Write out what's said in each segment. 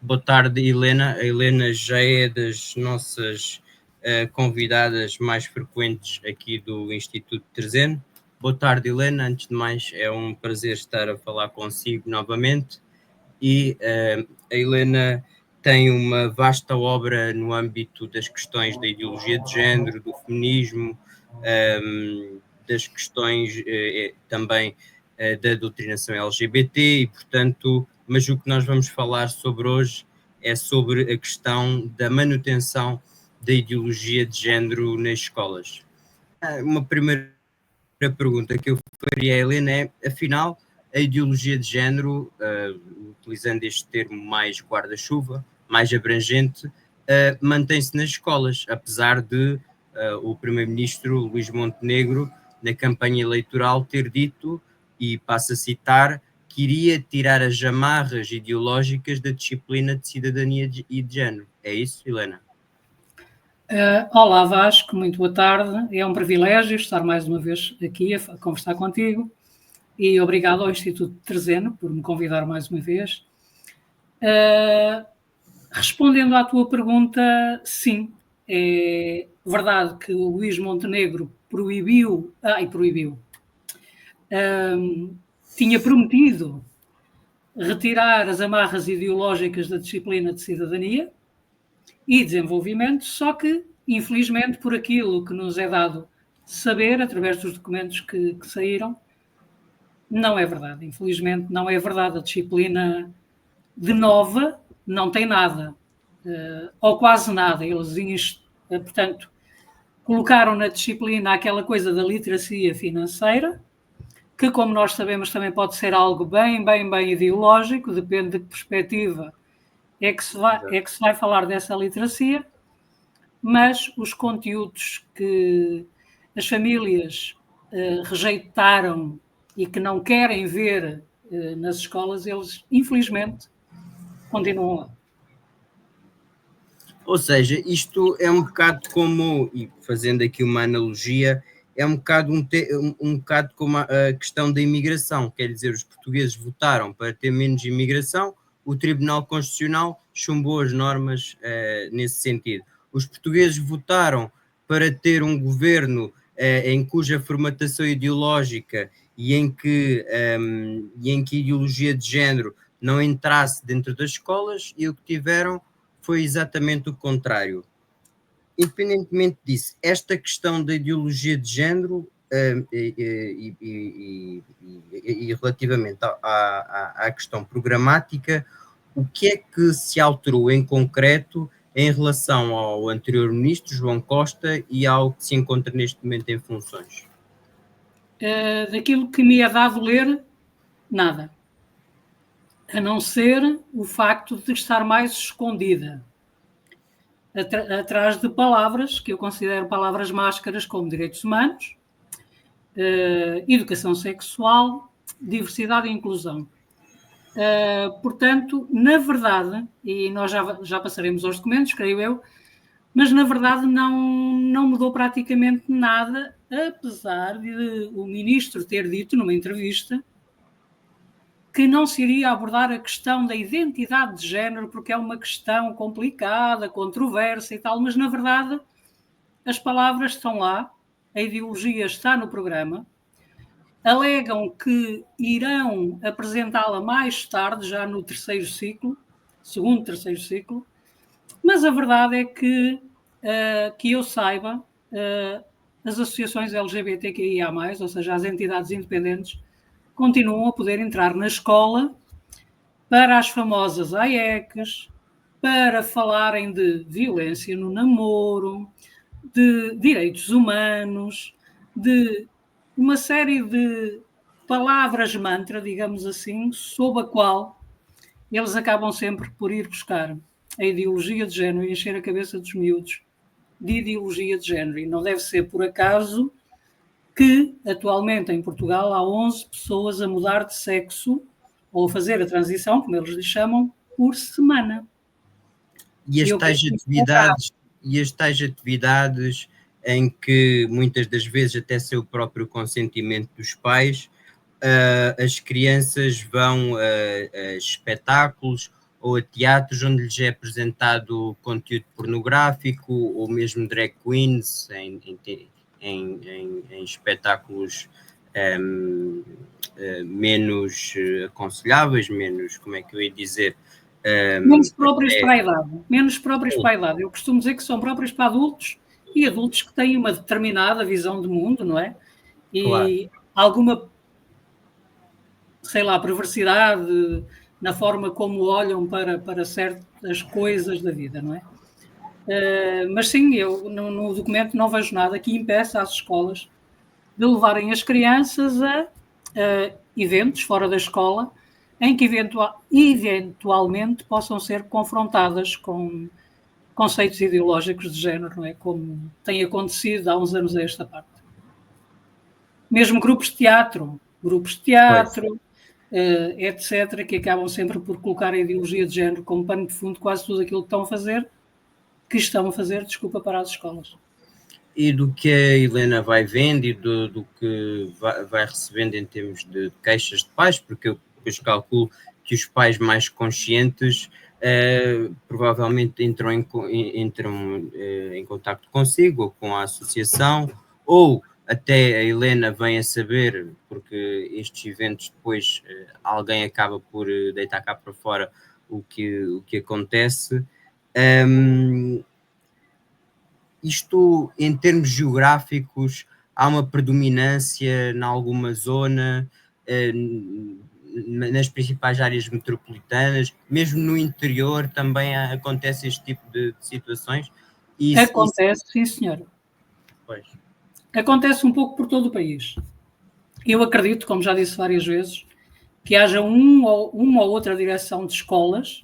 Boa tarde, Helena. A Helena já é das nossas convidadas mais frequentes aqui do Instituto Terzeno. Boa tarde, Helena. Antes de mais, é um prazer estar a falar consigo novamente. E a Helena tem uma vasta obra no âmbito das questões da ideologia de género, do feminismo, das questões também da doutrinação LGBT e, portanto, mas o que nós vamos falar sobre hoje é sobre a questão da manutenção da ideologia de género nas escolas. Uma primeira pergunta que eu faria a Helena é, afinal, a ideologia de género, utilizando este termo mais guarda-chuva, mais abrangente, mantém-se nas escolas, apesar de o primeiro-ministro Luís Montenegro, na campanha eleitoral, ter dito, e passo a citar, que iria tirar as amarras ideológicas da disciplina de cidadania e de género. É isso, Helena? Olá, Vasco, muito boa tarde. É um privilégio estar mais uma vez aqui a conversar contigo e obrigado ao Instituto Terzeno por me convidar mais uma vez. Respondendo à tua pergunta, sim, é verdade que o Luís Montenegro tinha prometido retirar as amarras ideológicas da disciplina de cidadania e desenvolvimento, só que, infelizmente, por aquilo que nos é dado saber, através dos documentos que saíram, não é verdade. Infelizmente, não é verdade. A disciplina de nova não tem nada, ou quase nada. Eles, portanto, colocaram na disciplina aquela coisa da literacia financeira, que, como nós sabemos, também pode ser algo bem ideológico, depende de que perspectiva é que se vai falar dessa literacia, mas os conteúdos que as famílias rejeitaram e que não querem ver nas escolas, eles, infelizmente, continuam lá. Ou seja, isto é um bocado como, e fazendo aqui uma analogia, é um bocado como a questão da imigração, quer dizer, os portugueses votaram para ter menos imigração, o Tribunal Constitucional chumbou as normas nesse sentido. Os portugueses votaram para ter um governo em cuja formatação ideológica e em que a ideologia de género não entrasse dentro das escolas, e o que tiveram foi exatamente o contrário. Independentemente disso, esta questão da ideologia de género e relativamente à questão programática, o que é que se alterou em concreto em relação ao anterior ministro, João Costa, e ao que se encontra neste momento em funções? Daquilo que me é dado ler, nada. A não ser o facto de estar mais escondida atrás de palavras que eu considero palavras máscaras, como direitos humanos, educação sexual, diversidade e inclusão. Portanto, na verdade, e nós já passaremos aos documentos, creio eu, mas na verdade não mudou praticamente nada, apesar de o ministro ter dito numa entrevista que não se iria abordar a questão da identidade de género, porque é uma questão complicada, controversa e tal, mas na verdade as palavras estão lá, a ideologia está no programa, alegam que irão apresentá-la mais tarde, já no segundo, terceiro ciclo, mas a verdade é que eu saiba, as associações LGBTQIA+, ou seja, as entidades independentes, continuam a poder entrar na escola para as famosas AECs, para falarem de violência no namoro, de direitos humanos, de uma série de palavras mantra, digamos assim, sob a qual eles acabam sempre por ir buscar a ideologia de género e encher a cabeça dos miúdos de ideologia de género. E não deve ser por acaso que atualmente em Portugal há 11 pessoas a mudar de sexo ou a fazer a transição, como eles lhe chamam, por semana. E as tais atividades em que muitas das vezes até sem o próprio consentimento dos pais, as crianças vão a espetáculos ou a teatros onde lhes é apresentado conteúdo pornográfico, ou mesmo drag queens em espetáculos menos aconselháveis, menos, como é que eu ia dizer? Menos próprios para a idade. Menos próprios para a idade. Eu costumo dizer que são próprios para adultos e adultos que têm uma determinada visão de mundo, não é? E claro, alguma, sei lá, perversidade na forma como olham para certas coisas da vida, não é? Mas sim, eu no documento não vejo nada que impeça as escolas de levarem as crianças a eventos fora da escola em que eventualmente possam ser confrontadas com conceitos ideológicos de género, não é? Como tem acontecido há uns anos a esta parte. Mesmo grupos de teatro, etc., que acabam sempre por colocar a ideologia de género como pano de fundo quase tudo aquilo que estão a fazer, desculpa, para as escolas. E do que a Helena vai vendo e do que vai recebendo em termos de queixas de pais, porque eu depois calculo que os pais mais conscientes provavelmente entram em contacto consigo ou com a associação, ou até a Helena vem a saber, porque estes eventos depois alguém acaba por deitar cá para fora o que acontece. Isto, em termos geográficos, há uma predominância em alguma zona, nas principais áreas metropolitanas, mesmo no interior também acontece este tipo de situações? Acontece, sim, senhor. Pois. Acontece um pouco por todo o país. Eu acredito, como já disse várias vezes, que haja uma ou outra direção de escolas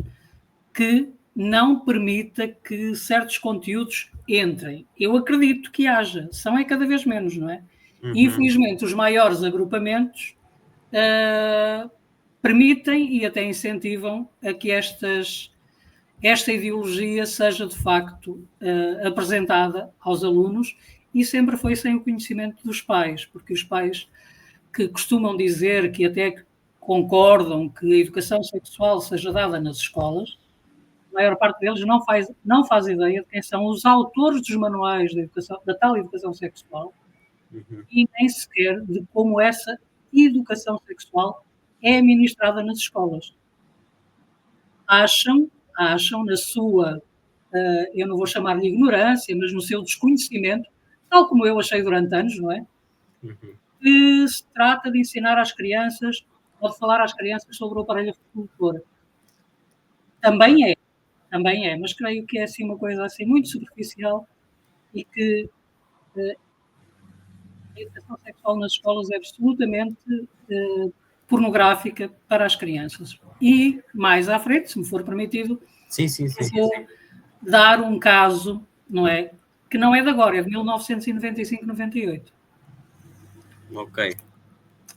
que não permita que certos conteúdos entrem. Eu acredito que haja, são cada vez menos, não é? Uhum. Infelizmente, os maiores agrupamentos permitem e até incentivam a que esta ideologia seja de facto apresentada aos alunos, e sempre foi sem o conhecimento dos pais, porque os pais que costumam dizer que até concordam que a educação sexual seja dada nas escolas, a maior parte deles não faz ideia de quem são os autores dos manuais da tal educação sexual, e nem sequer de como essa educação sexual é administrada nas escolas. Acham na sua, eu não vou chamar de ignorância, mas no seu desconhecimento, tal como eu achei durante anos, não é? Que se trata de ensinar às crianças, ou de falar às crianças sobre o aparelho reprodutor. Também é, mas creio que é assim uma coisa assim muito superficial e que a educação sexual nas escolas é absolutamente pornográfica para as crianças. E mais à frente, se me for permitido, sim. vou dar um caso, não é? Que não é de agora, é de 1995-98. Ok.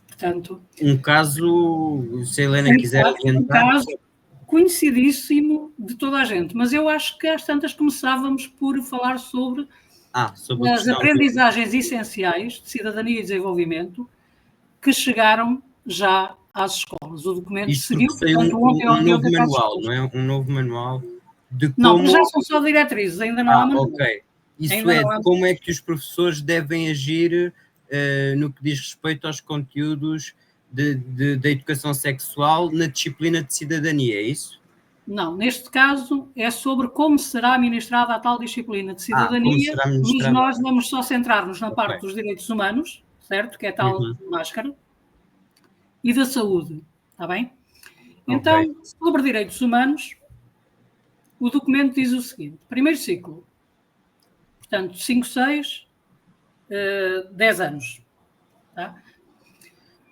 Portanto, um caso, se a Helena quiser adiantar... Um caso conhecidíssimo de toda a gente, mas eu acho que às tantas começávamos por falar sobre as aprendizagens essenciais de cidadania e desenvolvimento que chegaram já às escolas. O documento seguiu, portanto, ontem um novo manual, não é? Um novo manual de como... Não, já são só diretrizes, ainda não há manual. Ok. Isso é de como é que os professores devem agir no que diz respeito aos conteúdos da educação sexual na disciplina de cidadania, é isso? Não, neste caso é sobre como será ministrada a tal disciplina de cidadania, mas nós vamos só centrar-nos na parte dos direitos humanos, certo? Que é tal máscara, e da saúde, está bem? Então, sobre direitos humanos, o documento diz o seguinte: primeiro ciclo, portanto, 5, 6, 10 anos, tá?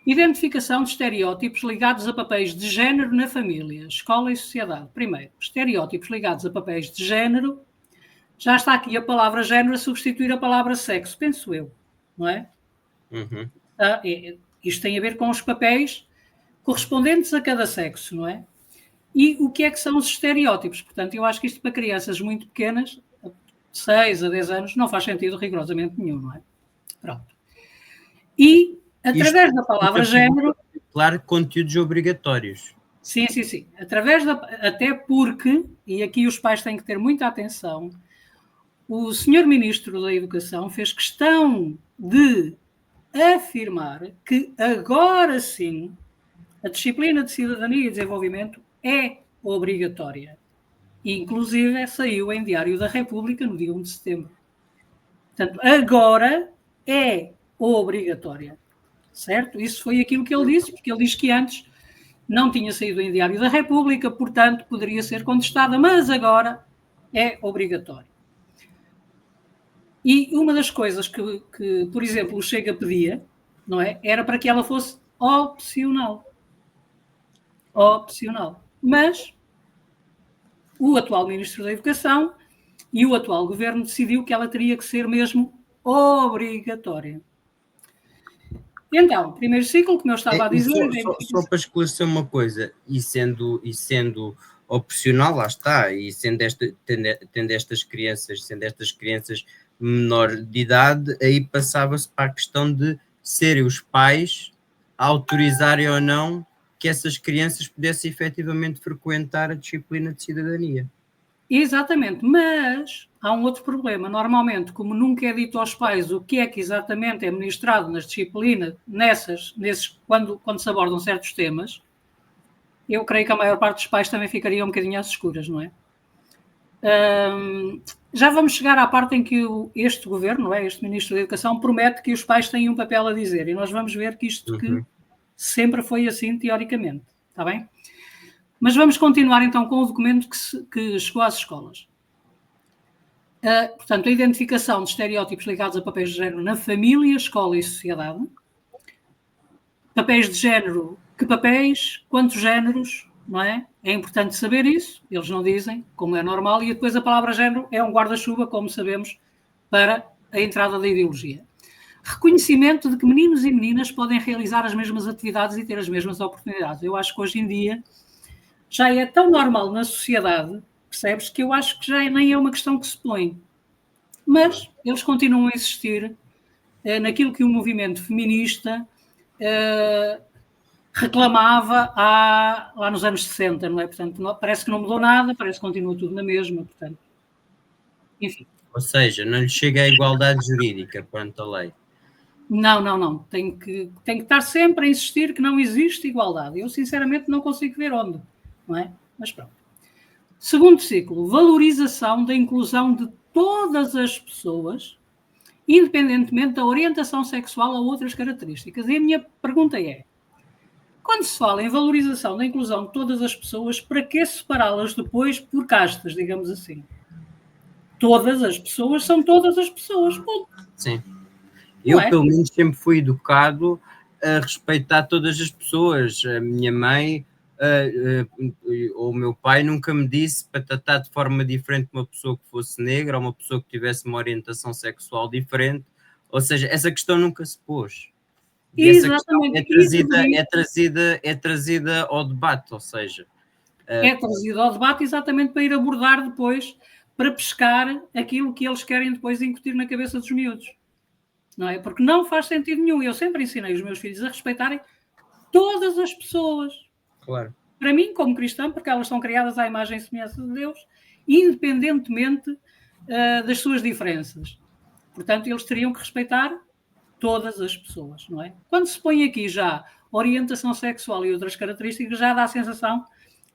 Identificação de estereótipos ligados a papéis de género na família, escola e sociedade. Primeiro, estereótipos ligados a papéis de género. Já está aqui a palavra género a substituir a palavra sexo, penso eu, não é? Isto tem a ver com os papéis correspondentes a cada sexo, não é? E o que é que são os estereótipos? Portanto, eu acho que isto para crianças muito pequenas, de 6 a 10 anos, não faz sentido rigorosamente nenhum, não é? Pronto. E através da palavra género... Claro, conteúdos obrigatórios. Sim. Até porque, e aqui os pais têm que ter muita atenção, o senhor Ministro da Educação fez questão de afirmar que agora sim a disciplina de Cidadania e Desenvolvimento é obrigatória. Inclusive saiu em Diário da República no dia 1 de setembro. Portanto, agora é obrigatória. Certo? Isso foi aquilo que ele disse, porque ele diz que antes não tinha saído em Diário da República, portanto, poderia ser contestada, mas agora é obrigatório. E uma das coisas que por exemplo, o Chega pedia, não é? Era para que ela fosse opcional. Opcional. Mas o atual Ministro da Educação e o atual Governo decidiu que ela teria que ser mesmo obrigatória. Então, primeiro ciclo, como eu estava a dizer... Só para esclarecer uma coisa, e sendo opcional, lá está, e tendo estas crianças menor de idade, aí passava-se para a questão de serem os pais a autorizarem ou não que essas crianças pudessem efetivamente frequentar a disciplina de cidadania. Exatamente, mas há um outro problema. Normalmente, como nunca é dito aos pais o que é que exatamente é ministrado nas disciplinas, quando se abordam certos temas, eu creio que a maior parte dos pais também ficaria um bocadinho às escuras, não é? Já vamos chegar à parte em que este governo, este Ministro da Educação, promete que os pais têm um papel a dizer, e nós vamos ver que isto que sempre foi assim, teoricamente, está bem? Mas vamos continuar então com o documento que chegou às escolas. Portanto, a identificação de estereótipos ligados a papéis de género na família, escola e sociedade. Papéis de género, que papéis, quantos géneros, não é? É importante saber isso, eles não dizem, como é normal, e depois a palavra género é um guarda-chuva, como sabemos, para a entrada da ideologia. Reconhecimento de que meninos e meninas podem realizar as mesmas atividades e ter as mesmas oportunidades. Eu acho que hoje em dia já é tão normal na sociedade, percebes, que eu acho que já nem é uma questão que se põe. Mas eles continuam a insistir naquilo que o movimento feminista reclamava lá nos anos 60, não é? Portanto, parece que não mudou nada, parece que continua tudo na mesma, portanto, enfim. Ou seja, não lhe chega a igualdade jurídica quanto à lei. Não. Tem que estar sempre a insistir que não existe igualdade. Eu, sinceramente, não consigo ver onde, não é? Mas pronto. Segundo ciclo, valorização da inclusão de todas as pessoas, independentemente da orientação sexual ou outras características. E a minha pergunta é, quando se fala em valorização da inclusão de todas as pessoas, para que separá-las depois por castas, digamos assim? Todas as pessoas são todas as pessoas. Ponto. Sim. Eu, pelo menos, sempre fui educado a respeitar todas as pessoas. A minha mãe ou o meu pai nunca me disse para tratar de forma diferente uma pessoa que fosse negra ou uma pessoa que tivesse uma orientação sexual diferente. Ou seja, essa questão nunca se pôs. E essa questão é trazida ao debate, ou seja... É trazido ao debate exatamente para ir abordar depois, para pescar aquilo que eles querem depois incutir na cabeça dos miúdos. Não é? Porque não faz sentido nenhum. Eu sempre ensinei os meus filhos a respeitarem todas as pessoas. Claro. Para mim, como cristã, porque elas são criadas à imagem e semelhança de Deus, independentemente das suas diferenças. Portanto, eles teriam que respeitar todas as pessoas, não é? Quando se põe aqui já orientação sexual e outras características, já dá a sensação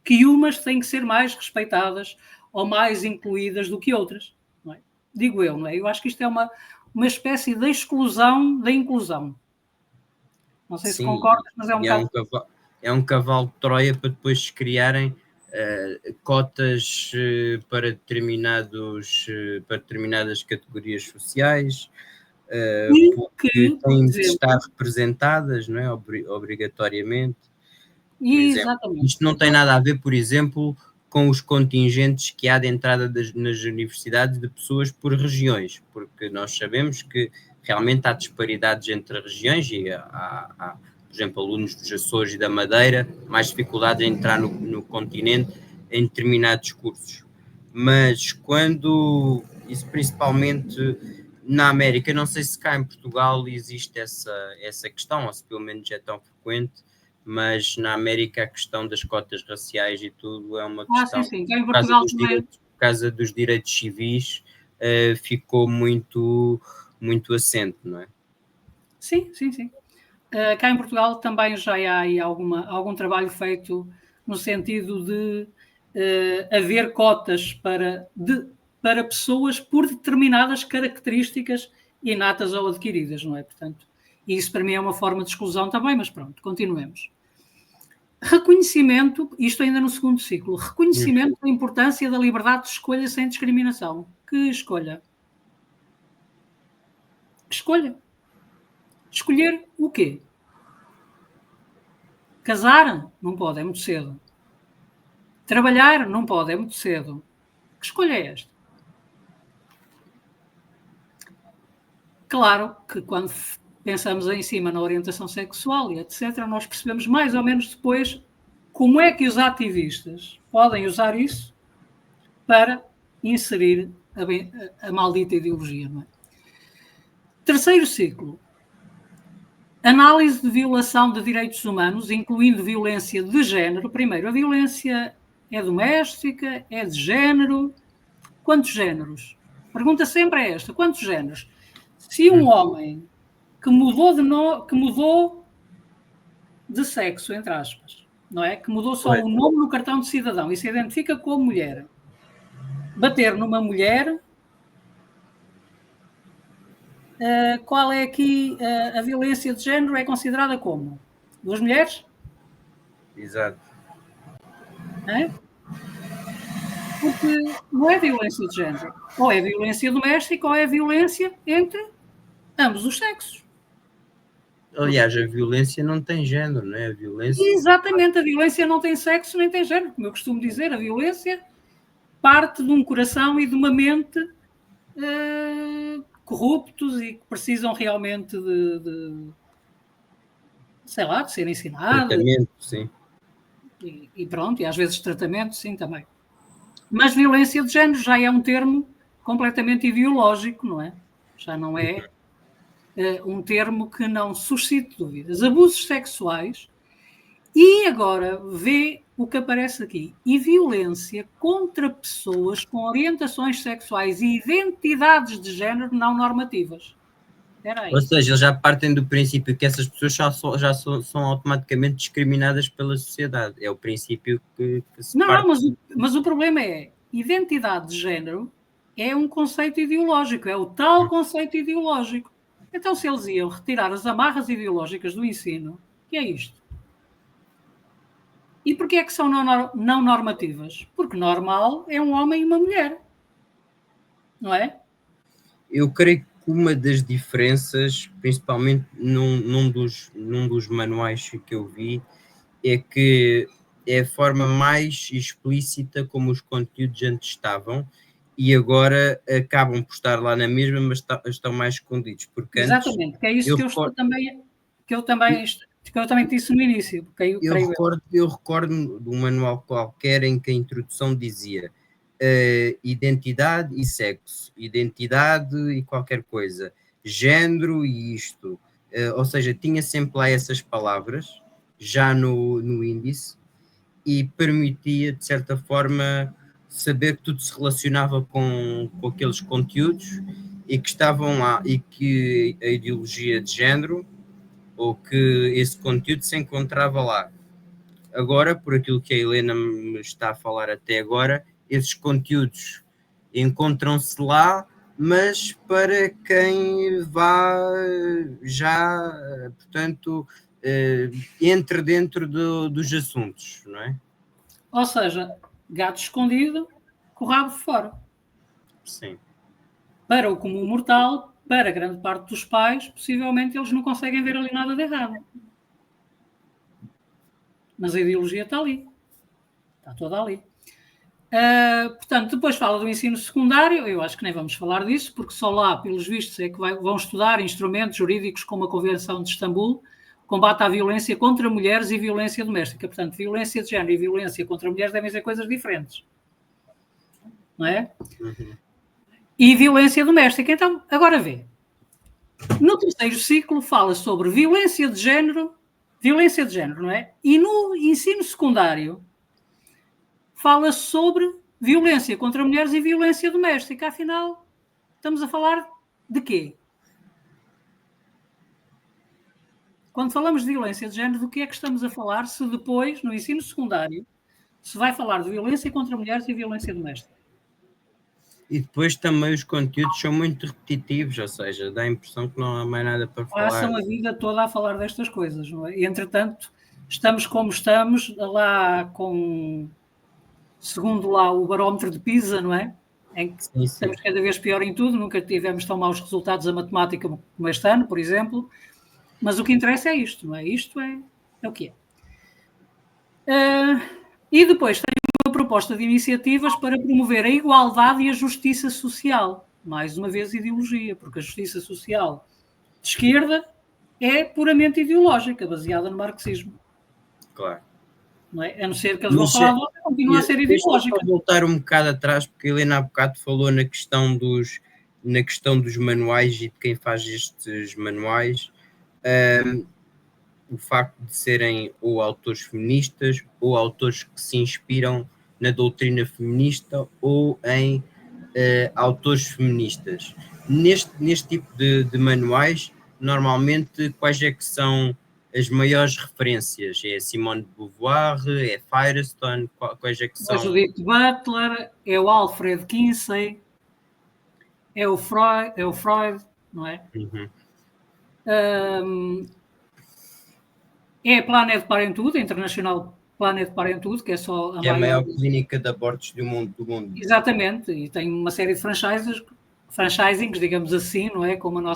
que umas têm que ser mais respeitadas ou mais incluídas do que outras, não é? Digo eu, não é? Eu acho que isto é uma espécie de exclusão da inclusão. Não sei se concordas, mas é um bocado... É um cavalo de Troia para depois se criarem cotas para determinadas categorias sociais, porque têm de estar representadas, não é? Obrigatoriamente. Exatamente. Isto não tem nada a ver, por exemplo, com os contingentes que há de entrada nas universidades de pessoas por regiões, porque nós sabemos que realmente há disparidades entre regiões e há, por exemplo, alunos dos Açores e da Madeira, mais dificuldade em entrar no continente em determinados cursos. Mas quando, isso principalmente na América, não sei se cá em Portugal existe essa questão, ou se pelo menos é tão frequente, mas na América a questão das cotas raciais e tudo é uma questão, sim, cá em por causa Portugal dos também. direitos, por causa dos direitos civis, ficou muito, muito assente, não é? Sim. Cá em Portugal também já há aí algum trabalho feito no sentido de haver cotas para pessoas por determinadas características inatas ou adquiridas, não é? Portanto, isso para mim é uma forma de exclusão também, mas pronto, continuemos. Reconhecimento, isto ainda no segundo ciclo, reconhecimento da importância da liberdade de escolha sem discriminação. Que escolha? Escolha. Escolher o quê? Casar? Não pode, é muito cedo. Trabalhar? Não pode, é muito cedo. Que escolha é esta? Claro que quando pensamos em cima na orientação sexual e etc., nós percebemos mais ou menos depois como é que os ativistas podem usar isso para inserir a maldita ideologia, não é? Terceiro ciclo. Análise de violação de direitos humanos, incluindo violência de género. Primeiro, a violência é doméstica, é de género. Quantos géneros? Pergunta sempre é esta: quantos géneros? Se um homem que mudou de sexo, entre aspas, não é? Que mudou só o nome no cartão de cidadão e se identifica como mulher, bater numa mulher, qual é aqui a violência de género? É considerada como? Duas mulheres? Exato. É? Porque não é violência de género. Ou é violência doméstica ou é violência entre ambos os sexos. Aliás, a violência não tem género, não é? A violência... Exatamente, a violência não tem sexo nem tem género. Como eu costumo dizer, a violência parte de um coração e de uma mente corruptos e que precisam realmente sei lá, de ser ensinados. Tratamento, sim. E pronto, e às vezes tratamento, sim, também. Mas violência de género já é um termo completamente ideológico, não é? Já não é um termo que não suscite dúvidas. Abusos sexuais e agora vê o que aparece aqui. E violência contra pessoas com orientações sexuais e identidades de género não normativas. Ou seja, eles já partem do princípio que essas pessoas já são automaticamente discriminadas pela sociedade. É o princípio que se parte. Não, mas o problema é, identidade de género é um conceito ideológico, é o tal conceito ideológico. Então, se eles iam retirar as amarras ideológicas do ensino, que é isto? E porquê é que são não normativas? Porque normal é um homem e uma mulher. Não é? Eu creio que uma das diferenças, principalmente num dos manuais que eu vi, é que é a forma mais explícita como os conteúdos antes estavam e agora acabam por estar lá na mesma, mas estão mais escondidos. Porque exatamente, antes, que é isso que eu também disse no início. Eu recordo de um manual qualquer em que a introdução dizia identidade e sexo, identidade e qualquer coisa, género e isto. Ou seja, tinha sempre lá essas palavras, já no índice, e permitia, de certa forma, saber que tudo se relacionava com aqueles conteúdos e que estavam lá, e que a ideologia de género ou que esse conteúdo se encontrava lá. Agora, por aquilo que a Helena me está a falar até agora, esses conteúdos encontram-se lá, mas para quem vá já, portanto, entre dentro dos assuntos, não é? Ou seja, gato escondido, com o rabo fora. Sim. Para o comum mortal, para grande parte dos pais, possivelmente eles não conseguem ver ali nada de errado. Mas a ideologia está ali. Está toda ali. Portanto, depois fala do ensino secundário, eu acho que nem vamos falar disso, porque só lá, pelos vistos, é que vão estudar instrumentos jurídicos como a Convenção de Istambul, combate à violência contra mulheres e violência doméstica. Portanto, violência de género e violência contra mulheres devem ser coisas diferentes. Não é? Uhum. E violência doméstica. Então, agora vê. No terceiro ciclo fala sobre violência de género violência de género, não é? E no ensino secundário fala sobre violência contra mulheres e violência doméstica. Afinal, estamos a falar de quê? Quando falamos de violência de género, do que é que estamos a falar se depois, no ensino secundário, se vai falar de violência contra mulheres e violência doméstica? E depois também os conteúdos são muito repetitivos, ou seja, dá a impressão que não há mais nada para falar. Passam a vida toda a falar destas coisas, não é? E, entretanto, estamos como estamos, lá com, segundo lá o barómetro de PISA, não é? Em que Sim, sim. estamos cada vez pior em tudo, nunca tivemos tão maus resultados a matemática como este ano, por exemplo, mas o que interessa é isto, não é? Isto é o que é. E depois tem uma proposta de iniciativas para promover a igualdade e a justiça social. Mais uma vez, ideologia, porque a justiça social de esquerda é puramente ideológica, baseada no marxismo. Claro. Não é? A não ser que eles vão falar de outra, continua a ser ideológica. Deixa-me voltar um bocado atrás, porque a Helena há bocado falou na questão dos manuais e de quem faz estes manuais. O facto de serem ou autores feministas ou autores que se inspiram na doutrina feminista ou em autores feministas. Neste tipo de manuais, normalmente, quais é que são as maiores referências? É a Simone de Beauvoir, é Firestone, quais é que são? A Judith Butler, é o Alfred Kinsey, é o Freud, não é? É a Planet Parenthood, a Internacional Planet Parenthood, que é só a maior clínica de abortos do mundo. Exatamente, e tem uma série de franchisings, digamos assim, não é? Como a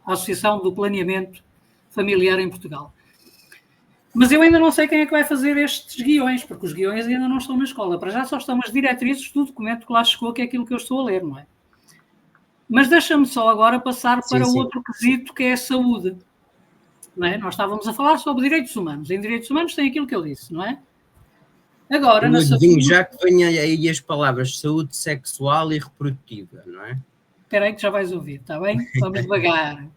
Associação do Planeamento Familiar em Portugal. Mas eu ainda não sei quem é que vai fazer estes guiões, porque os guiões ainda não estão na escola. Para já só estão as diretrizes do documento que lá chegou, que é aquilo que eu estou a ler, não é? Mas deixa-me só agora passar para outro quesito, que é a saúde. Não é? Nós estávamos a falar sobre direitos humanos. Em direitos humanos tem aquilo que eu disse, não é? Agora, na saúde... Já que venha aí as palavras saúde sexual e reprodutiva, não é? Espera aí que já vais ouvir, está bem? Vamos devagar.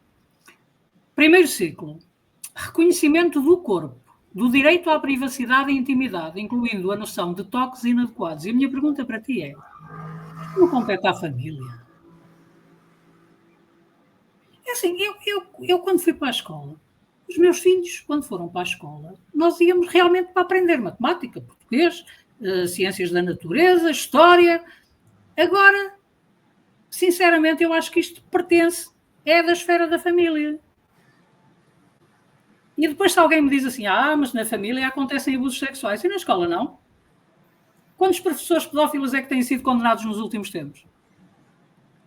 Primeiro ciclo. Reconhecimento do corpo, do direito à privacidade e intimidade, incluindo a noção de toques inadequados. E a minha pergunta para ti é: como compete à família? É assim, eu quando fui para a escola, os meus filhos, quando foram para a escola, nós íamos realmente para aprender matemática, português, ciências da natureza, história. Agora, sinceramente, eu acho que isto é da esfera da família. E depois se alguém me diz assim, mas na família acontecem abusos sexuais, e na escola não? Quantos professores pedófilos é que têm sido condenados nos últimos tempos?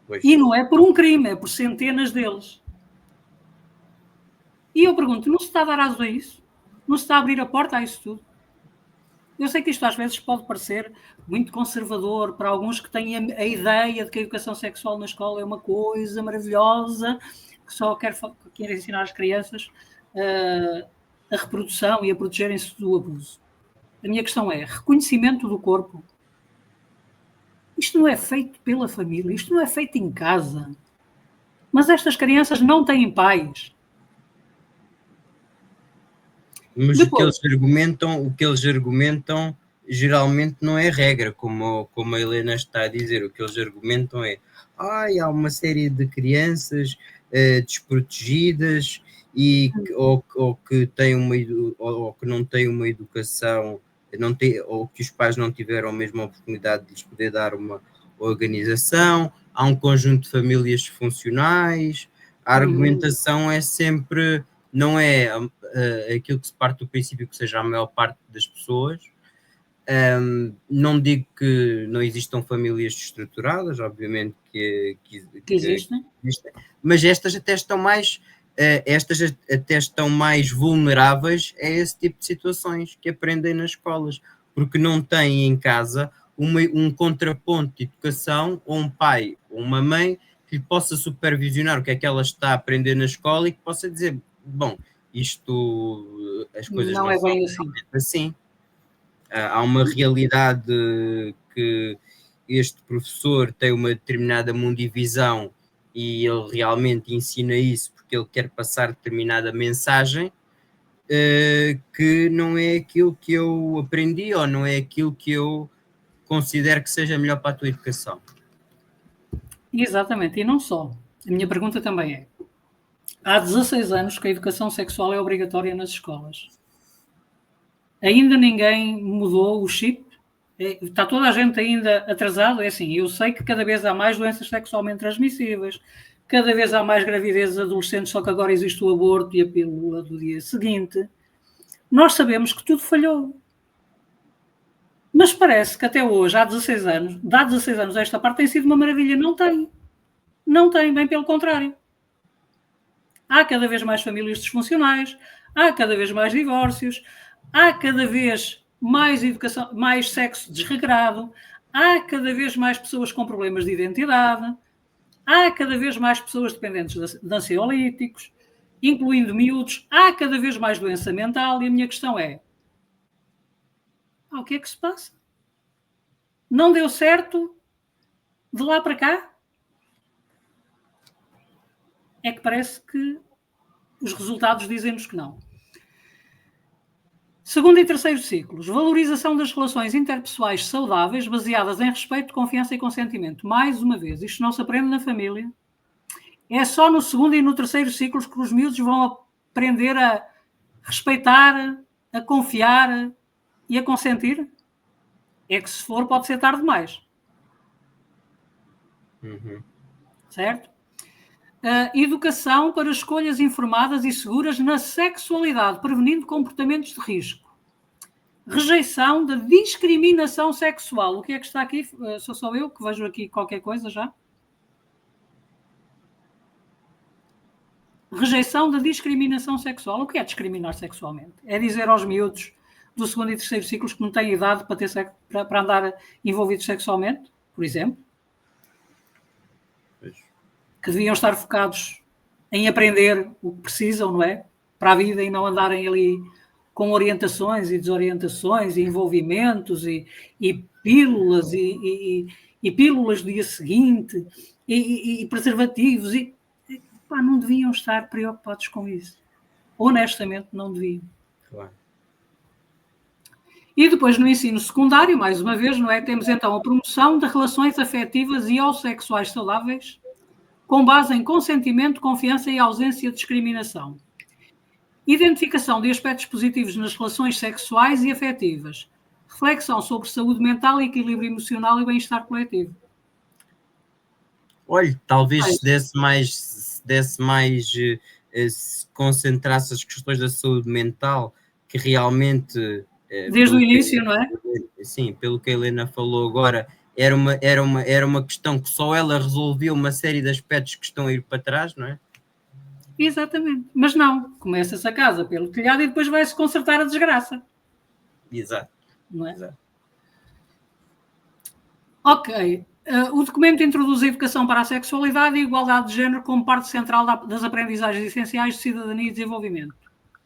Pois. E não é por um crime, é por centenas deles. E eu pergunto, não se está a dar aso a isso? Não se está a abrir a porta a isso tudo? Eu sei que isto às vezes pode parecer muito conservador para alguns que têm a ideia de que a educação sexual na escola é uma coisa maravilhosa, que só quer ensinar as crianças a reprodução e a protegerem-se do abuso. A minha questão é, reconhecimento do corpo. Isto não é feito pela família, isto não é feito em casa. Mas estas crianças não têm pais. Mas depois, o que eles argumentam geralmente não é regra, como a Helena está a dizer. O que eles argumentam é há uma série de crianças desprotegidas ou que não têm uma educação, ou que os pais não tiveram a mesma oportunidade de lhes poder dar uma organização, há um conjunto de famílias funcionais. A argumentação é sempre, não é aquilo que se parte do princípio que seja a maior parte das pessoas. Não digo que não existam famílias estruturadas, obviamente que existem, mas estas até estão mais vulneráveis a esse tipo de situações que aprendem nas escolas, porque não têm em casa um contraponto de educação, ou um pai ou uma mãe que lhe possa supervisionar o que é que ela está a aprender na escola e que possa dizer, bom, as coisas não é bem assim. Há uma realidade que este professor tem uma determinada mundivisão e ele realmente ensina isso porque porque ele quer passar determinada mensagem que não é aquilo que eu aprendi ou não é aquilo que eu considero que seja melhor para a tua educação. Exatamente, e não só. A minha pergunta também é: há 16 anos que a educação sexual é obrigatória nas escolas. Ainda ninguém mudou o chip? Está toda a gente ainda atrasado? É assim, eu sei que cada vez há mais doenças sexualmente transmissíveis, cada vez há mais gravidezes adolescentes, só que agora existe o aborto e a pílula do dia seguinte. Nós sabemos que tudo falhou. Mas parece que até hoje, há 16 anos, esta parte tem sido uma maravilha. Não tem. Não tem, bem pelo contrário. Há cada vez mais famílias disfuncionais, há cada vez mais divórcios, há cada vez mais educação, mais sexo desregrado, há cada vez mais pessoas com problemas de identidade, há cada vez mais pessoas dependentes de ansiolíticos, incluindo miúdos, há cada vez mais doença mental, e a minha questão é: o que é que se passa? Não deu certo de lá para cá? É que parece que os resultados dizem-nos que não. Segundo e terceiro ciclos, valorização das relações interpessoais saudáveis, baseadas em respeito, confiança e consentimento. Mais uma vez, isto não se aprende na família. É só no segundo e no terceiro ciclos que os miúdos vão aprender a respeitar, a confiar e a consentir. É que se for, pode ser tarde demais. Certo? Educação para escolhas informadas e seguras na sexualidade, prevenindo comportamentos de risco. Rejeição da discriminação sexual. O que é que está aqui? Sou só eu que vejo aqui qualquer coisa já? Rejeição da discriminação sexual. O que é discriminar sexualmente? É dizer aos miúdos do segundo e terceiro ciclos que não têm idade para andar envolvidos sexualmente, por exemplo? Que deviam estar focados em aprender o que precisam, não é? Para a vida, e não andarem ali com orientações e desorientações e envolvimentos e pílulas e pílulas do dia seguinte e preservativos. Não deviam estar preocupados com isso. Honestamente, não deviam. Claro. E depois, no ensino secundário, mais uma vez, não é? Temos então a promoção de relações afetivas e sexuais saudáveis, com base em consentimento, confiança e ausência de discriminação. Identificação de aspectos positivos nas relações sexuais e afetivas. Reflexão sobre saúde mental, equilíbrio emocional e bem-estar coletivo. Olha, talvez se desse mais, se concentrasse as questões da saúde mental, que realmente... Desde o início, não é? Sim, pelo que a Helena falou agora, era uma questão que só ela resolvia uma série de aspectos que estão a ir para trás, não é? Exatamente. Mas não, começa-se a casa pelo telhado e depois vai-se consertar a desgraça. Exato. Não é? Exato. Ok. O documento introduz a educação para a sexualidade e a igualdade de género como parte central das aprendizagens essenciais de cidadania e desenvolvimento.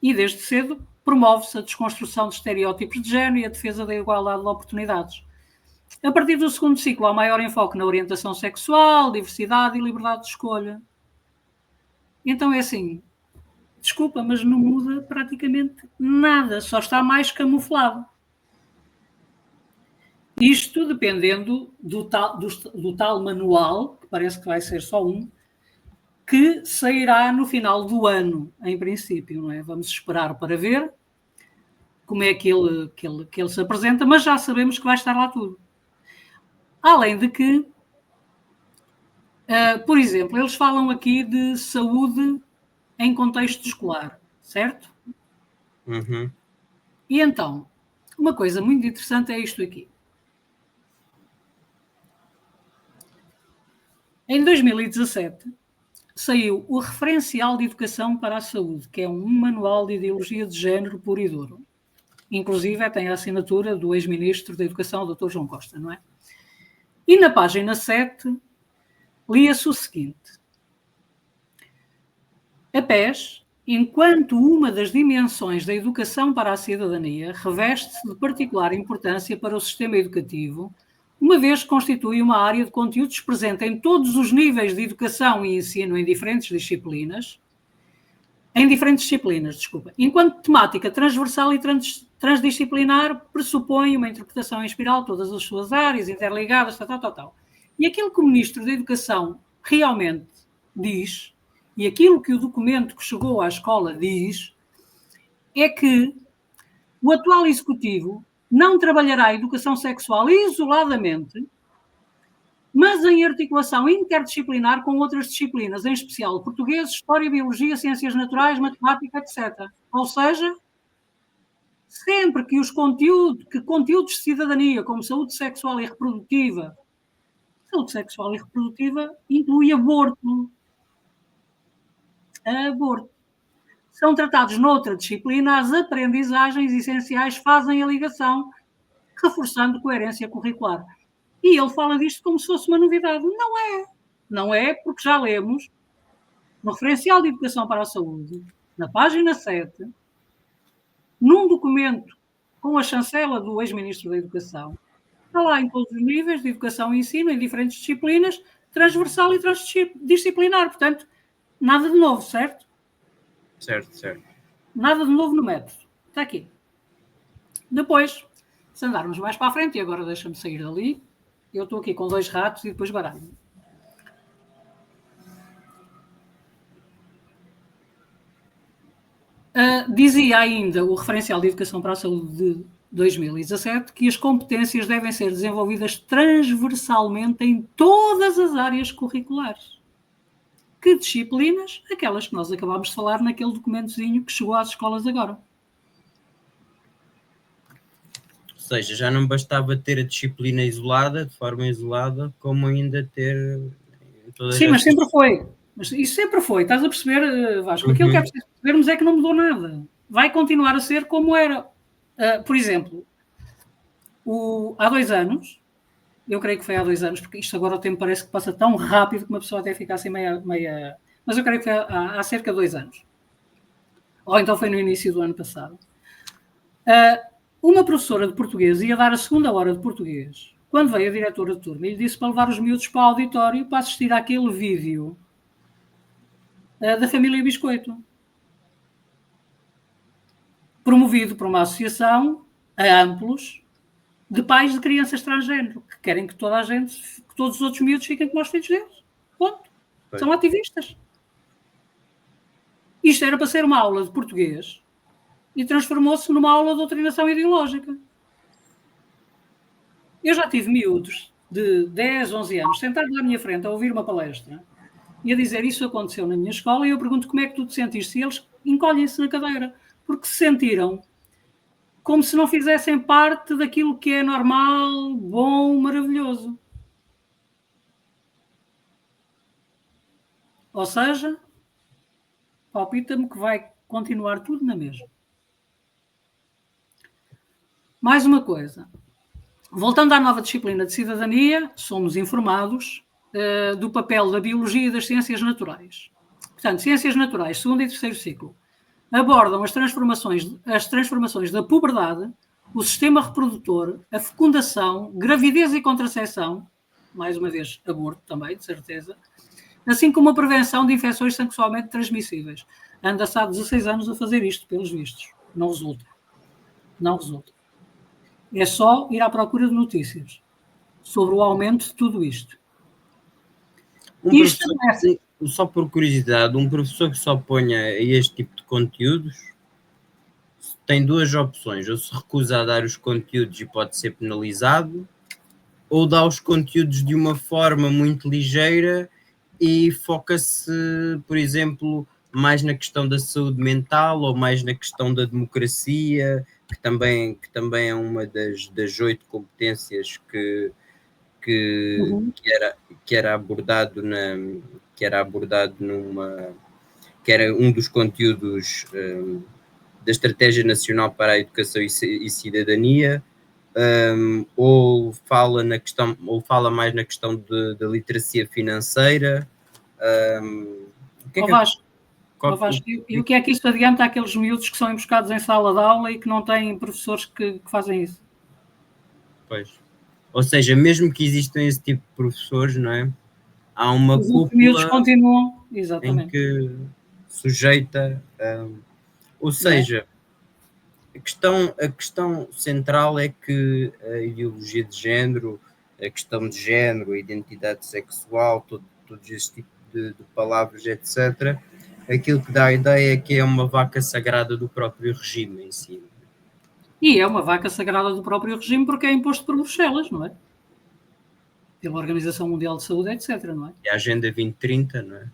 E desde cedo promove-se a desconstrução de estereótipos de género e a defesa da igualdade de oportunidades. A partir do segundo ciclo, há maior enfoque na orientação sexual, diversidade e liberdade de escolha. Então é assim, desculpa, mas não muda praticamente nada, só está mais camuflado. Isto dependendo do tal manual, que parece que vai ser só um, que sairá no final do ano, em princípio, não é? Vamos esperar para ver como é que ele se apresenta, mas já sabemos que vai estar lá tudo. Além de que, por exemplo, eles falam aqui de saúde em contexto escolar, certo? Uhum. E então, uma coisa muito interessante é isto aqui. Em 2017, saiu o Referencial de Educação para a Saúde, que é um manual de ideologia de género puro e duro. Inclusive, tem a assinatura do ex-ministro da Educação, Dr. João Costa, não é? E na página 7, lia-se o seguinte: a PES, enquanto uma das dimensões da educação para a cidadania, reveste-se de particular importância para o sistema educativo, uma vez que constitui uma área de conteúdos presente em todos os níveis de educação e ensino em diferentes disciplinas, em diferentes disciplinas, desculpa. Enquanto temática transversal e transdisciplinar pressupõe uma interpretação em espiral, todas as suas áreas interligadas, tal. E aquilo que o Ministro da Educação realmente diz, e aquilo que o documento que chegou à escola diz, é que o atual Executivo não trabalhará a educação sexual isoladamente, mas em articulação interdisciplinar com outras disciplinas, em especial português, história, biologia, ciências naturais, matemática, etc. Ou seja, sempre que conteúdos de cidadania, como saúde sexual e reprodutiva inclui aborto. São tratados noutra disciplina, as aprendizagens essenciais fazem a ligação, reforçando coerência curricular. E ele fala disto como se fosse uma novidade. Não é. Não é, porque já lemos no referencial de educação para a saúde, na página 7, num documento com a chancela do ex-ministro da Educação, está lá em todos os níveis de educação e ensino, em diferentes disciplinas, transversal e transdisciplinar. Portanto, nada de novo, certo? Certo. Nada de novo no método. Está aqui. Depois, se andarmos mais para a frente, e agora deixa-me sair dali, eu estou aqui com 2 ratos e depois baralho. Dizia ainda o referencial de educação para a saúde de 2017 que as competências devem ser desenvolvidas transversalmente em todas as áreas curriculares. Que disciplinas? Aquelas que nós acabámos de falar naquele documentozinho que chegou às escolas agora. Ou seja, já não bastava ter a disciplina isolada, de forma isolada, como ainda ter... Sim, mas sempre foi. Mas isso sempre foi, estás a perceber, Vasco? Aquilo que é preciso percebermos é que não mudou nada. Vai continuar a ser como era. Por exemplo, há 2 anos, eu creio que foi há 2 anos, porque isto agora o tempo parece que passa tão rápido que uma pessoa até fica assim meia... Mas eu creio que foi há cerca de 2 anos. Ou então foi no início do ano passado. Uma professora de português ia dar a segunda hora de português, quando veio a diretora de turma e lhe disse para levar os miúdos para o auditório para assistir àquele vídeo da família Biscoito, promovido por uma associação a amplos de pais de crianças transgênero, que querem que toda a gente, que todos os outros miúdos fiquem como os filhos deles. Ponto. Pois. São ativistas. Isto era para ser uma aula de português e transformou-se numa aula de doutrinação ideológica. Eu já tive miúdos de 10, 11 anos sentados à minha frente a ouvir uma palestra e a dizer isso aconteceu na minha escola e eu pergunto como é que tu te sentiste? E eles encolhem-se na cadeira, porque se sentiram como se não fizessem parte daquilo que é normal, bom, maravilhoso. Ou seja, palpita-me que vai continuar tudo na mesma. Mais uma coisa. Voltando à nova disciplina de cidadania, somos informados do papel da biologia e das ciências naturais. Portanto, ciências naturais, 2º e 3º ciclo, abordam as transformações da puberdade, o sistema reprodutor, a fecundação, gravidez e contracepção, mais uma vez aborto também, de certeza, assim como a prevenção de infecções sexualmente transmissíveis. Anda-se há 16 anos a fazer isto, pelos vistos. Não resulta. É só ir à procura de notícias sobre o aumento de tudo isto. Só por curiosidade, um professor que se oponha a este tipo de conteúdos tem 2 opções: ou se recusa a dar os conteúdos e pode ser penalizado, ou dá os conteúdos de uma forma muito ligeira e foca-se, por exemplo, mais na questão da saúde mental ou mais na questão da democracia, que também é uma das 8 competências que era abordado que era um dos conteúdos da Estratégia Nacional para a Educação e Cidadania, ou fala mais na questão da literacia financeira. E o que é que isto adianta àqueles miúdos que são emboscados em sala de aula e que não têm professores que fazem isso? Pois. Ou seja, mesmo que existam esse tipo de professores, não é? Há uma cúpula miúdos continuam, exatamente. em que sujeita, ou seja, a questão central é que a ideologia de género, a questão de género, a identidade sexual, todos esses tipos de palavras, etc., aquilo que dá a ideia é que é uma vaca sagrada do próprio regime em si. E é uma vaca sagrada do próprio regime porque é imposto por Bruxelas, não é? Pela Organização Mundial de Saúde, etc., não é? É a Agenda 2030, não é?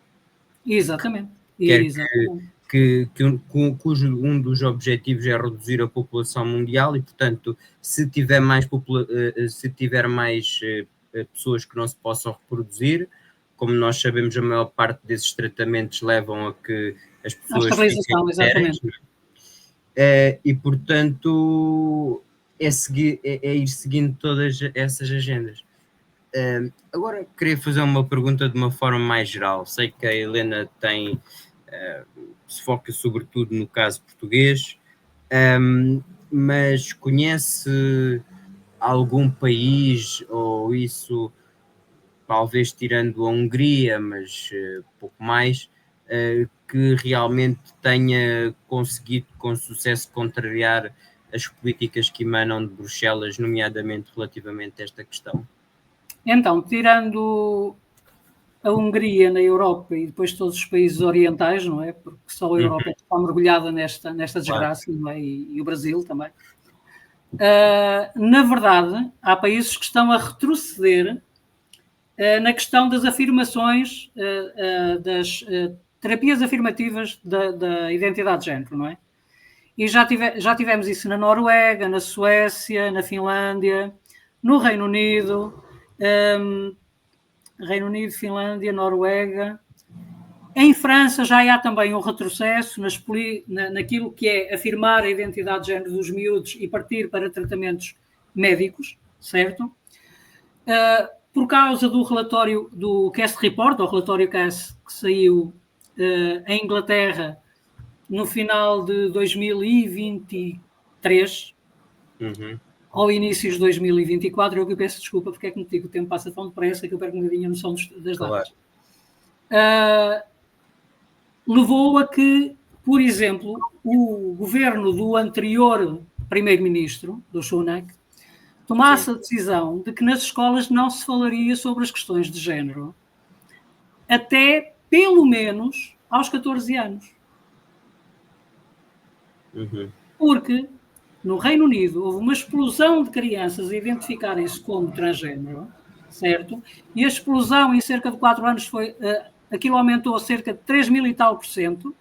Exatamente. Cujo um dos objetivos é reduzir a população mundial e, portanto, se tiver mais pessoas que não se possam reproduzir, como nós sabemos, a maior parte desses tratamentos levam a que as pessoas fiquem estéreis, e, portanto, é ir seguindo todas essas agendas. Agora, queria fazer uma pergunta de uma forma mais geral. Sei que a Helena se foca sobretudo no caso português, mas conhece algum país, ou isso talvez tirando a Hungria, mas pouco mais, que realmente tenha conseguido com sucesso contrariar as políticas que emanam de Bruxelas, nomeadamente relativamente a esta questão? Então, tirando a Hungria na Europa e depois todos os países orientais, não é? Porque só a Europa está mergulhada nesta desgraça, não é? E o Brasil também. Na verdade, há países que estão a retroceder na questão das afirmações, das terapias afirmativas da identidade de género, não é? E já tivemos isso na Noruega, na Suécia, na Finlândia, no Reino Unido, Finlândia, Noruega. Em França já há também um retrocesso naquilo que é afirmar a identidade de género dos miúdos e partir para tratamentos médicos, certo? Por causa do relatório do CAS Report, o relatório CAS que saiu em Inglaterra no final de 2023, ao início de 2024, eu que peço desculpa porque é que me digo, o tempo passa tão depressa que eu perco um bocadinho a noção das datas. Levou a que, por exemplo, o governo do anterior primeiro-ministro, do Sunak, tomasse a decisão de que nas escolas não se falaria sobre as questões de género até, pelo menos, aos 14 anos. Porque no Reino Unido houve uma explosão de crianças a identificarem-se como transgênero, certo? E a explosão em cerca de 4 anos aquilo aumentou a cerca de 3.000 e tal %,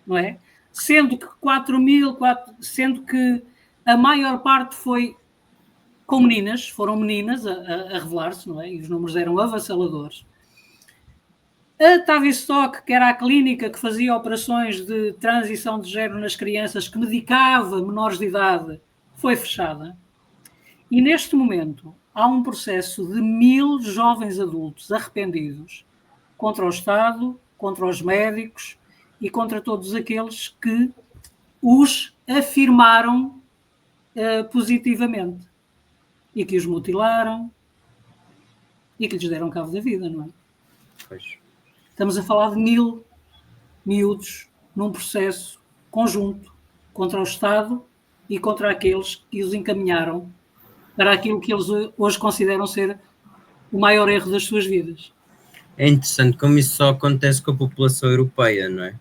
não é? Sendo que a maior parte foi com meninas, foram meninas a revelar-se, não é? E os números eram avassaladores. A Tavistock, que era a clínica que fazia operações de transição de género nas crianças, que medicava menores de idade, foi fechada. E neste momento há um processo de 1.000 jovens adultos arrependidos contra o Estado, contra os médicos e contra todos aqueles que os afirmaram positivamente e que os mutilaram e que lhes deram cabo da vida, não é? Pois. Estamos a falar de 1.000 miúdos num processo conjunto contra o Estado e contra aqueles que os encaminharam para aquilo que eles hoje consideram ser o maior erro das suas vidas. É interessante como isso só acontece com a população europeia, não é?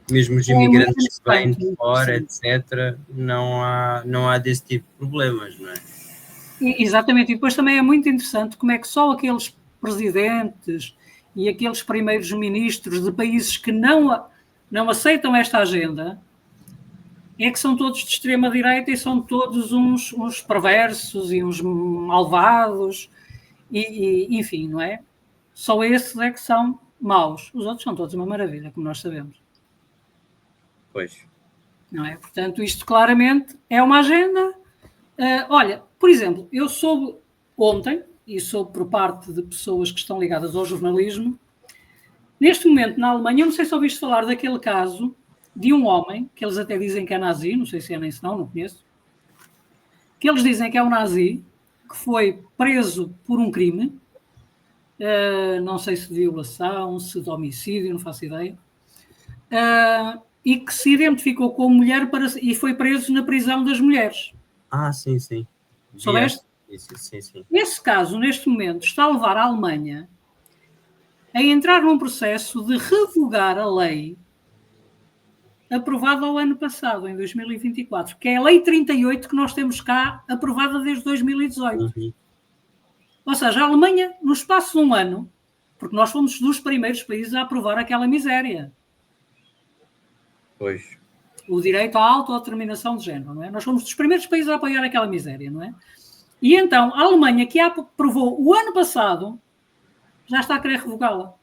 Mesmo os imigrantes que vêm de fora, etc., não há desse tipo de problemas, não é? Exatamente, e depois também é muito interessante como é que só aqueles presidentes e aqueles primeiros ministros de países que não aceitam esta agenda é que são todos de extrema-direita e são todos uns perversos e uns malvados, e enfim, não é? Só esses é que são maus. Os outros são todos uma maravilha, como nós sabemos. Pois. Não é? Portanto, isto claramente é uma agenda. Olha, por exemplo, eu soube ontem, e soube por parte de pessoas que estão ligadas ao jornalismo, neste momento na Alemanha, eu não sei se ouviste falar daquele caso de um homem, que eles até dizem que é nazi, não sei se é nem se não conheço, que eles dizem que é um nazi, que foi preso por um crime, não sei se de violação, se de homicídio, não faço ideia, e que se identificou como mulher e foi preso na prisão das mulheres. Sim, sim. Soubeste? Sim. Esse caso, neste momento, está a levar a Alemanha a entrar num processo de revogar a lei aprovada ao ano passado, em 2024, que é a Lei 38 que nós temos cá, aprovada desde 2018. Uhum. Ou seja, a Alemanha, no espaço de um ano, porque nós fomos dos primeiros países a aprovar aquela miséria. Pois. O direito à autodeterminação de género, não é? Nós fomos dos primeiros países a apoiar aquela miséria, não é? E então, a Alemanha, que a aprovou o ano passado, já está a querer revogá-la.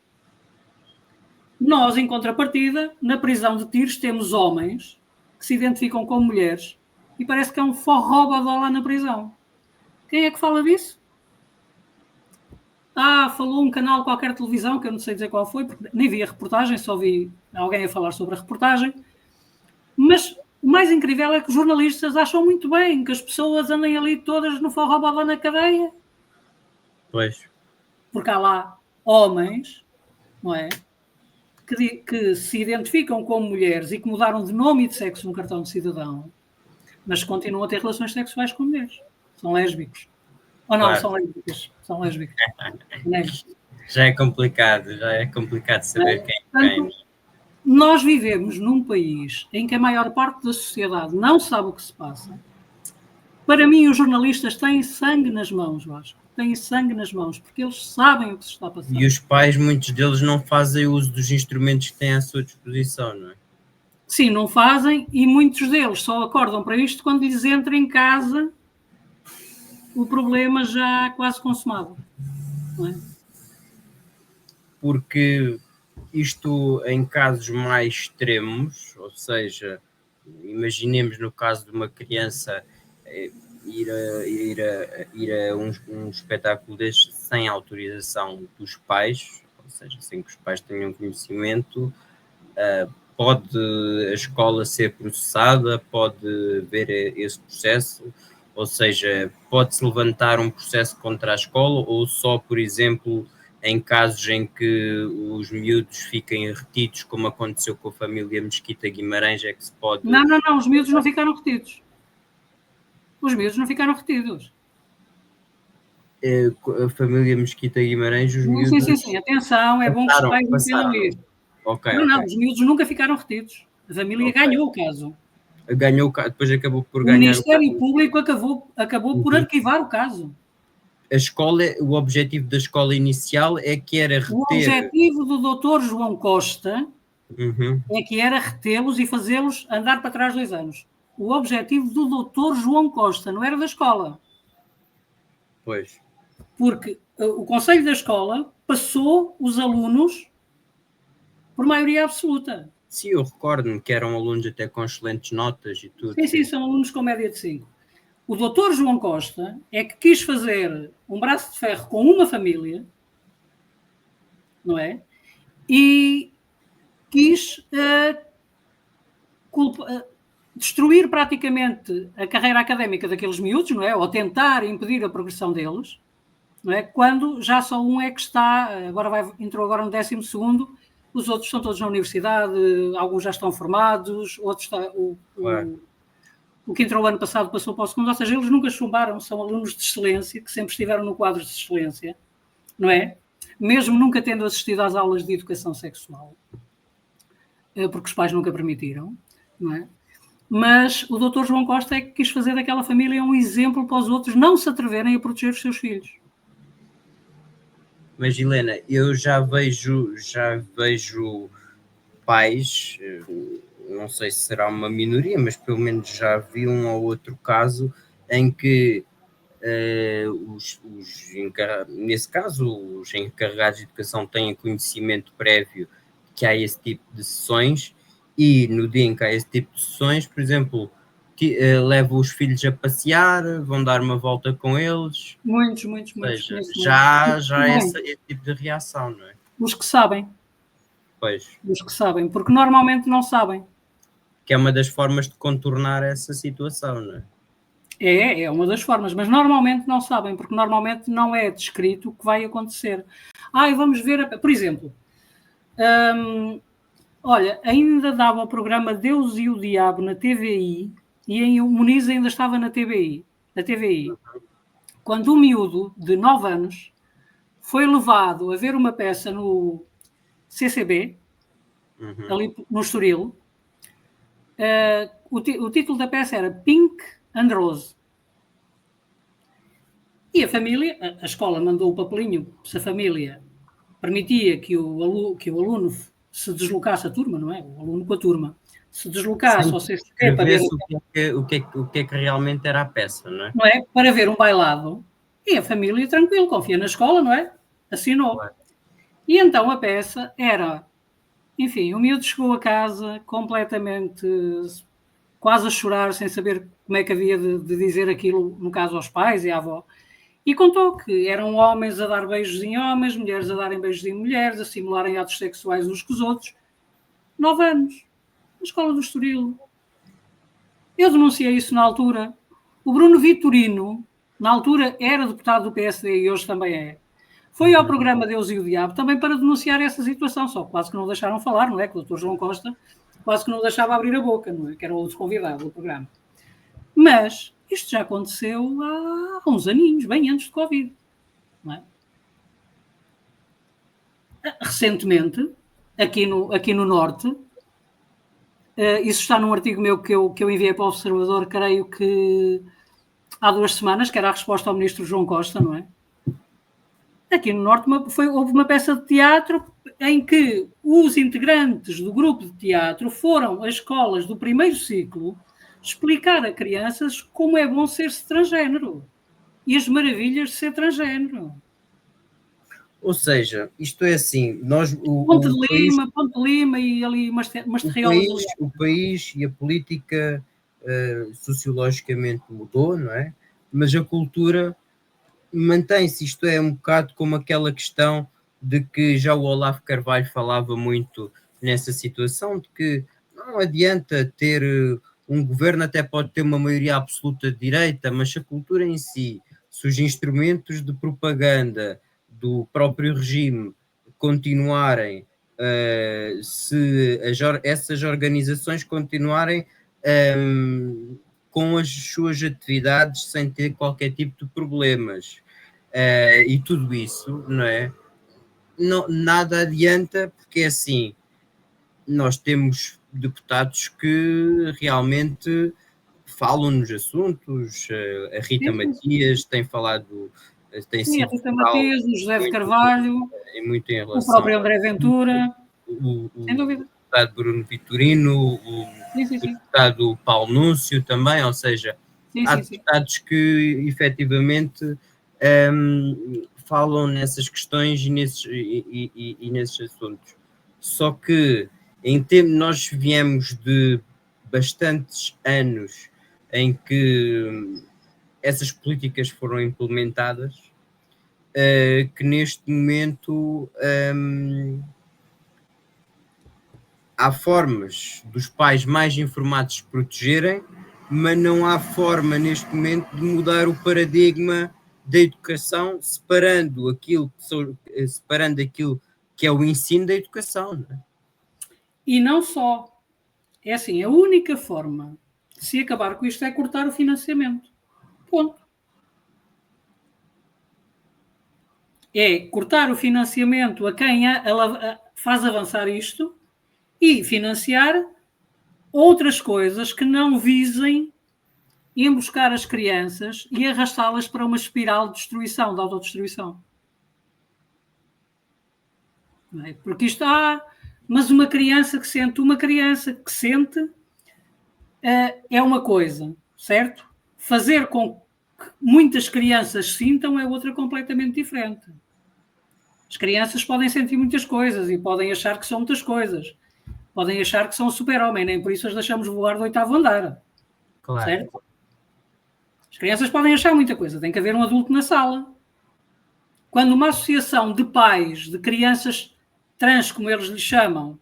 Nós, em contrapartida, na prisão de tiros, temos homens que se identificam como mulheres e parece que é um forró-badó lá na prisão. Quem é que fala disso? Falou um canal qualquer de televisão, que eu não sei dizer qual foi, porque nem vi a reportagem, só vi alguém a falar sobre a reportagem. Mas o mais incrível é que os jornalistas acham muito bem que as pessoas andem ali todas no forró-badó na cadeia. Pois. Porque há lá homens, não é? Que se identificam como mulheres e que mudaram de nome e de sexo no cartão de cidadão, mas continuam a ter relações sexuais com mulheres. São lésbicos. Ou não, claro. São lésbicas. Já é complicado saber quem é quem. Nós vivemos num país em que a maior parte da sociedade não sabe o que se passa. Para mim, os jornalistas têm sangue nas mãos, Vasco. Têm sangue nas mãos, porque eles sabem o que se está a passar. E os pais, muitos deles, não fazem uso dos instrumentos que têm à sua disposição, não é? Sim, não fazem, e muitos deles só acordam para isto quando lhes entra em casa o problema já quase consumado, não é? Porque isto, em casos mais extremos, ou seja, imaginemos no caso de uma criança ir a um espetáculo deste sem autorização dos pais, ou seja, sem que os pais tenham conhecimento, pode a escola ser processada, pode ver esse processo, ou seja, pode-se levantar um processo contra a escola, ou só, por exemplo, em casos em que os miúdos fiquem retidos, como aconteceu com a família Mesquita Guimarães, é que se pode... Não, os miúdos não ficaram retidos. Os miúdos não ficaram retidos. A família Mesquita Guimarães, os miúdos... Sim, atenção, é bom que os pais entendam isso. Não, os miúdos nunca ficaram retidos. A família ganhou o caso. Depois acabou por ganhar. O Ministério Público acabou por arquivar o caso. A escola, o objetivo da escola inicial é que era reter... O objetivo do Dr. João Costa é que era retê-los e fazê-los andar para trás 2 anos. O objetivo do Dr. João Costa, não era da escola. Pois. Porque o Conselho da Escola passou os alunos por maioria absoluta. Sim, eu recordo-me que eram alunos até com excelentes notas e tudo. Sim, são alunos com média de 5. O Dr. João Costa é que quis fazer um braço de ferro com uma família, não é? E quis destruir praticamente a carreira académica daqueles miúdos, não é? Ou tentar impedir a progressão deles, não é? Quando já só um é que está, entrou agora no 12º, os outros estão todos na universidade, alguns já estão formados, outros o que entrou o ano passado passou para o 2º, ou seja, eles nunca chumbaram, são alunos de excelência, que sempre estiveram no quadro de excelência, não é? Mesmo nunca tendo assistido às aulas de educação sexual, porque os pais nunca permitiram, não é? Mas o Dr. João Costa é que quis fazer daquela família um exemplo para os outros não se atreverem a proteger os seus filhos. Mas, Helena, eu já vejo pais, não sei se será uma minoria, mas pelo menos já vi um ou outro caso em que nesse caso os encarregados de educação têm conhecimento prévio que há esse tipo de sessões e no dia em que há esse tipo de sessões, por exemplo, levam os filhos a passear, vão dar uma volta com eles. Muitos. Já esse tipo de reação, não é? Os que sabem. Pois. Os que sabem, porque normalmente não sabem. Que é uma das formas de contornar essa situação, não é? É uma das formas, mas normalmente não sabem, porque normalmente não é descrito o que vai acontecer. Vamos ver... Por exemplo, Olha, ainda dava o programa Deus e o Diabo na TVI e o Muniz ainda estava na TVI. Quando um miúdo de 9 anos foi levado a ver uma peça no CCB, ali no Estoril, o título da peça era Pink and Rose. E a família, a escola mandou o papelinho se a família permitia que o aluno se deslocasse a turma, não é? O aluno com a turma se deslocasse ao CCB para ver o que é que realmente era a peça, não é? Não é? Para ver um bailado. E a família, tranquilo, confia na escola, não é? Assinou. Claro. E então a peça era, enfim, o miúdo chegou a casa completamente quase a chorar, sem saber como é que havia de dizer aquilo, no caso aos pais e à avó. E contou que eram homens a dar beijos em homens, mulheres a darem beijos em mulheres, a simularem atos sexuais uns com os outros. 9 anos. Na escola do Estoril. Eu denunciei isso na altura. O Bruno Vitorino, na altura, era deputado do PSD e hoje também é. Foi ao programa Deus e o Diabo também para denunciar essa situação, só quase que não deixaram falar, não é? Que o Dr. João Costa quase que não deixava abrir a boca, não é? Que era o outro convidado do programa. Mas isto já aconteceu há uns aninhos, bem antes de Covid, não é? Recentemente, aqui no Norte, isso está num artigo meu que eu enviei para o Observador, creio que há 2 semanas, que era a resposta ao ministro João Costa, não é? Aqui no Norte houve uma peça de teatro em que os integrantes do grupo de teatro foram às escolas do primeiro ciclo explicar a crianças como é bom ser-se transgénero e as maravilhas de ser transgénero. Ou seja, isto é assim, Ponte de Lima e ali umas terriolas. O país e a política sociologicamente mudou, não é? Mas a cultura mantém-se. Isto é um bocado como aquela questão de que já o Olavo Carvalho falava muito nessa situação, de que não adianta ter um governo, até pode ter uma maioria absoluta de direita, mas se a cultura em si, se os instrumentos de propaganda do próprio regime continuarem, se essas organizações continuarem com as suas atividades sem ter qualquer tipo de problemas, e tudo isso, não é? Não, nada adianta, porque é assim, nós temos deputados que realmente falam nos assuntos, a Rita Matias tem falado, tem Sim, a sido Rita Matias, o José de Carvalho, muito em relação o próprio André Ventura, sem dúvida. O deputado Bruno Vitorino, o deputado Paulo Núncio também, ou seja, há deputados que efetivamente falam nessas questões e nesses assuntos. Só que nós viemos de bastantes anos em que essas políticas foram implementadas, que neste momento há formas dos pais mais informados se protegerem, mas não há forma neste momento de mudar o paradigma da educação, separando aquilo que é o ensino da educação. Não é? E não só. É assim, a única forma de se acabar com isto é cortar o financiamento. Ponto. É cortar o financiamento a quem faz avançar isto e financiar outras coisas que não visem emboscar as crianças e arrastá-las para uma espiral de destruição, de autodestruição. Não é? Porque isto mas uma criança que sente é uma coisa, certo? Fazer com que muitas crianças sintam é outra completamente diferente. As crianças podem sentir muitas coisas e podem achar que são muitas coisas. Podem achar que são super-homem, nem por isso as deixamos voar do 8º andar. Claro. Certo? As crianças podem achar muita coisa, tem que haver um adulto na sala. Quando uma associação de pais, de crianças trans, como eles lhes chamam,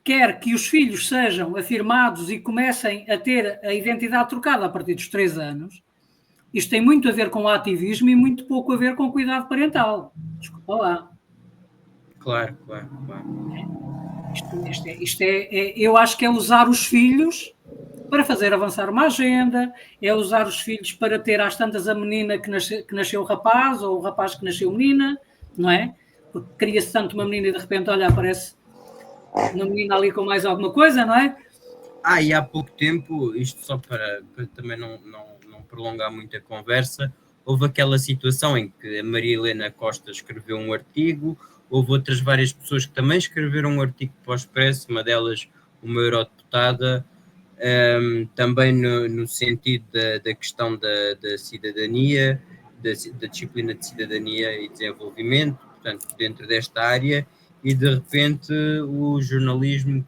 quer que os filhos sejam afirmados e comecem a ter a identidade trocada a partir dos 3 anos, isto tem muito a ver com ativismo e muito pouco a ver com cuidado parental. Desculpa lá. Claro, claro, claro. Eu acho que é usar os filhos para fazer avançar uma agenda, é usar os filhos para ter às tantas a menina que nasceu rapaz, ou o rapaz que nasceu menina, não é? Porque cria-se tanto uma menina e de repente, olha, aparece uma menina ali com mais alguma coisa, não é? E há pouco tempo, isto só para também não prolongar muito a conversa, houve aquela situação em que a Maria Helena Costa escreveu um artigo, houve outras várias pessoas que também escreveram um artigo para o Expresso, uma delas uma eurodeputada, também no sentido da questão da cidadania, da disciplina de cidadania e desenvolvimento, portanto, dentro desta área, e de repente o jornalismo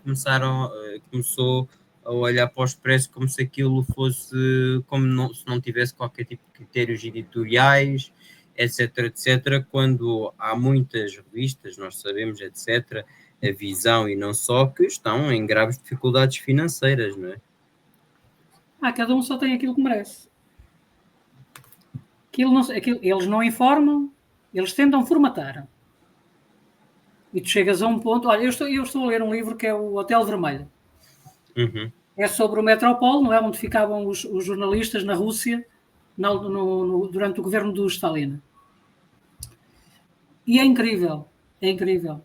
começou a olhar para o Expresso como se aquilo fosse, se não tivesse qualquer tipo de critérios editoriais, etc, etc, quando há muitas revistas, nós sabemos, etc, a Visão e não só, que estão em graves dificuldades financeiras, não é? Cada um só tem aquilo que merece. Eles não informam, eles tentam formatar. E tu chegas a um ponto... Olha, eu estou a ler um livro que é o Hotel Vermelho. Uhum. É sobre o Metropol, não é? Onde ficavam os jornalistas na Rússia durante o governo do Stalin. E é incrível, é incrível.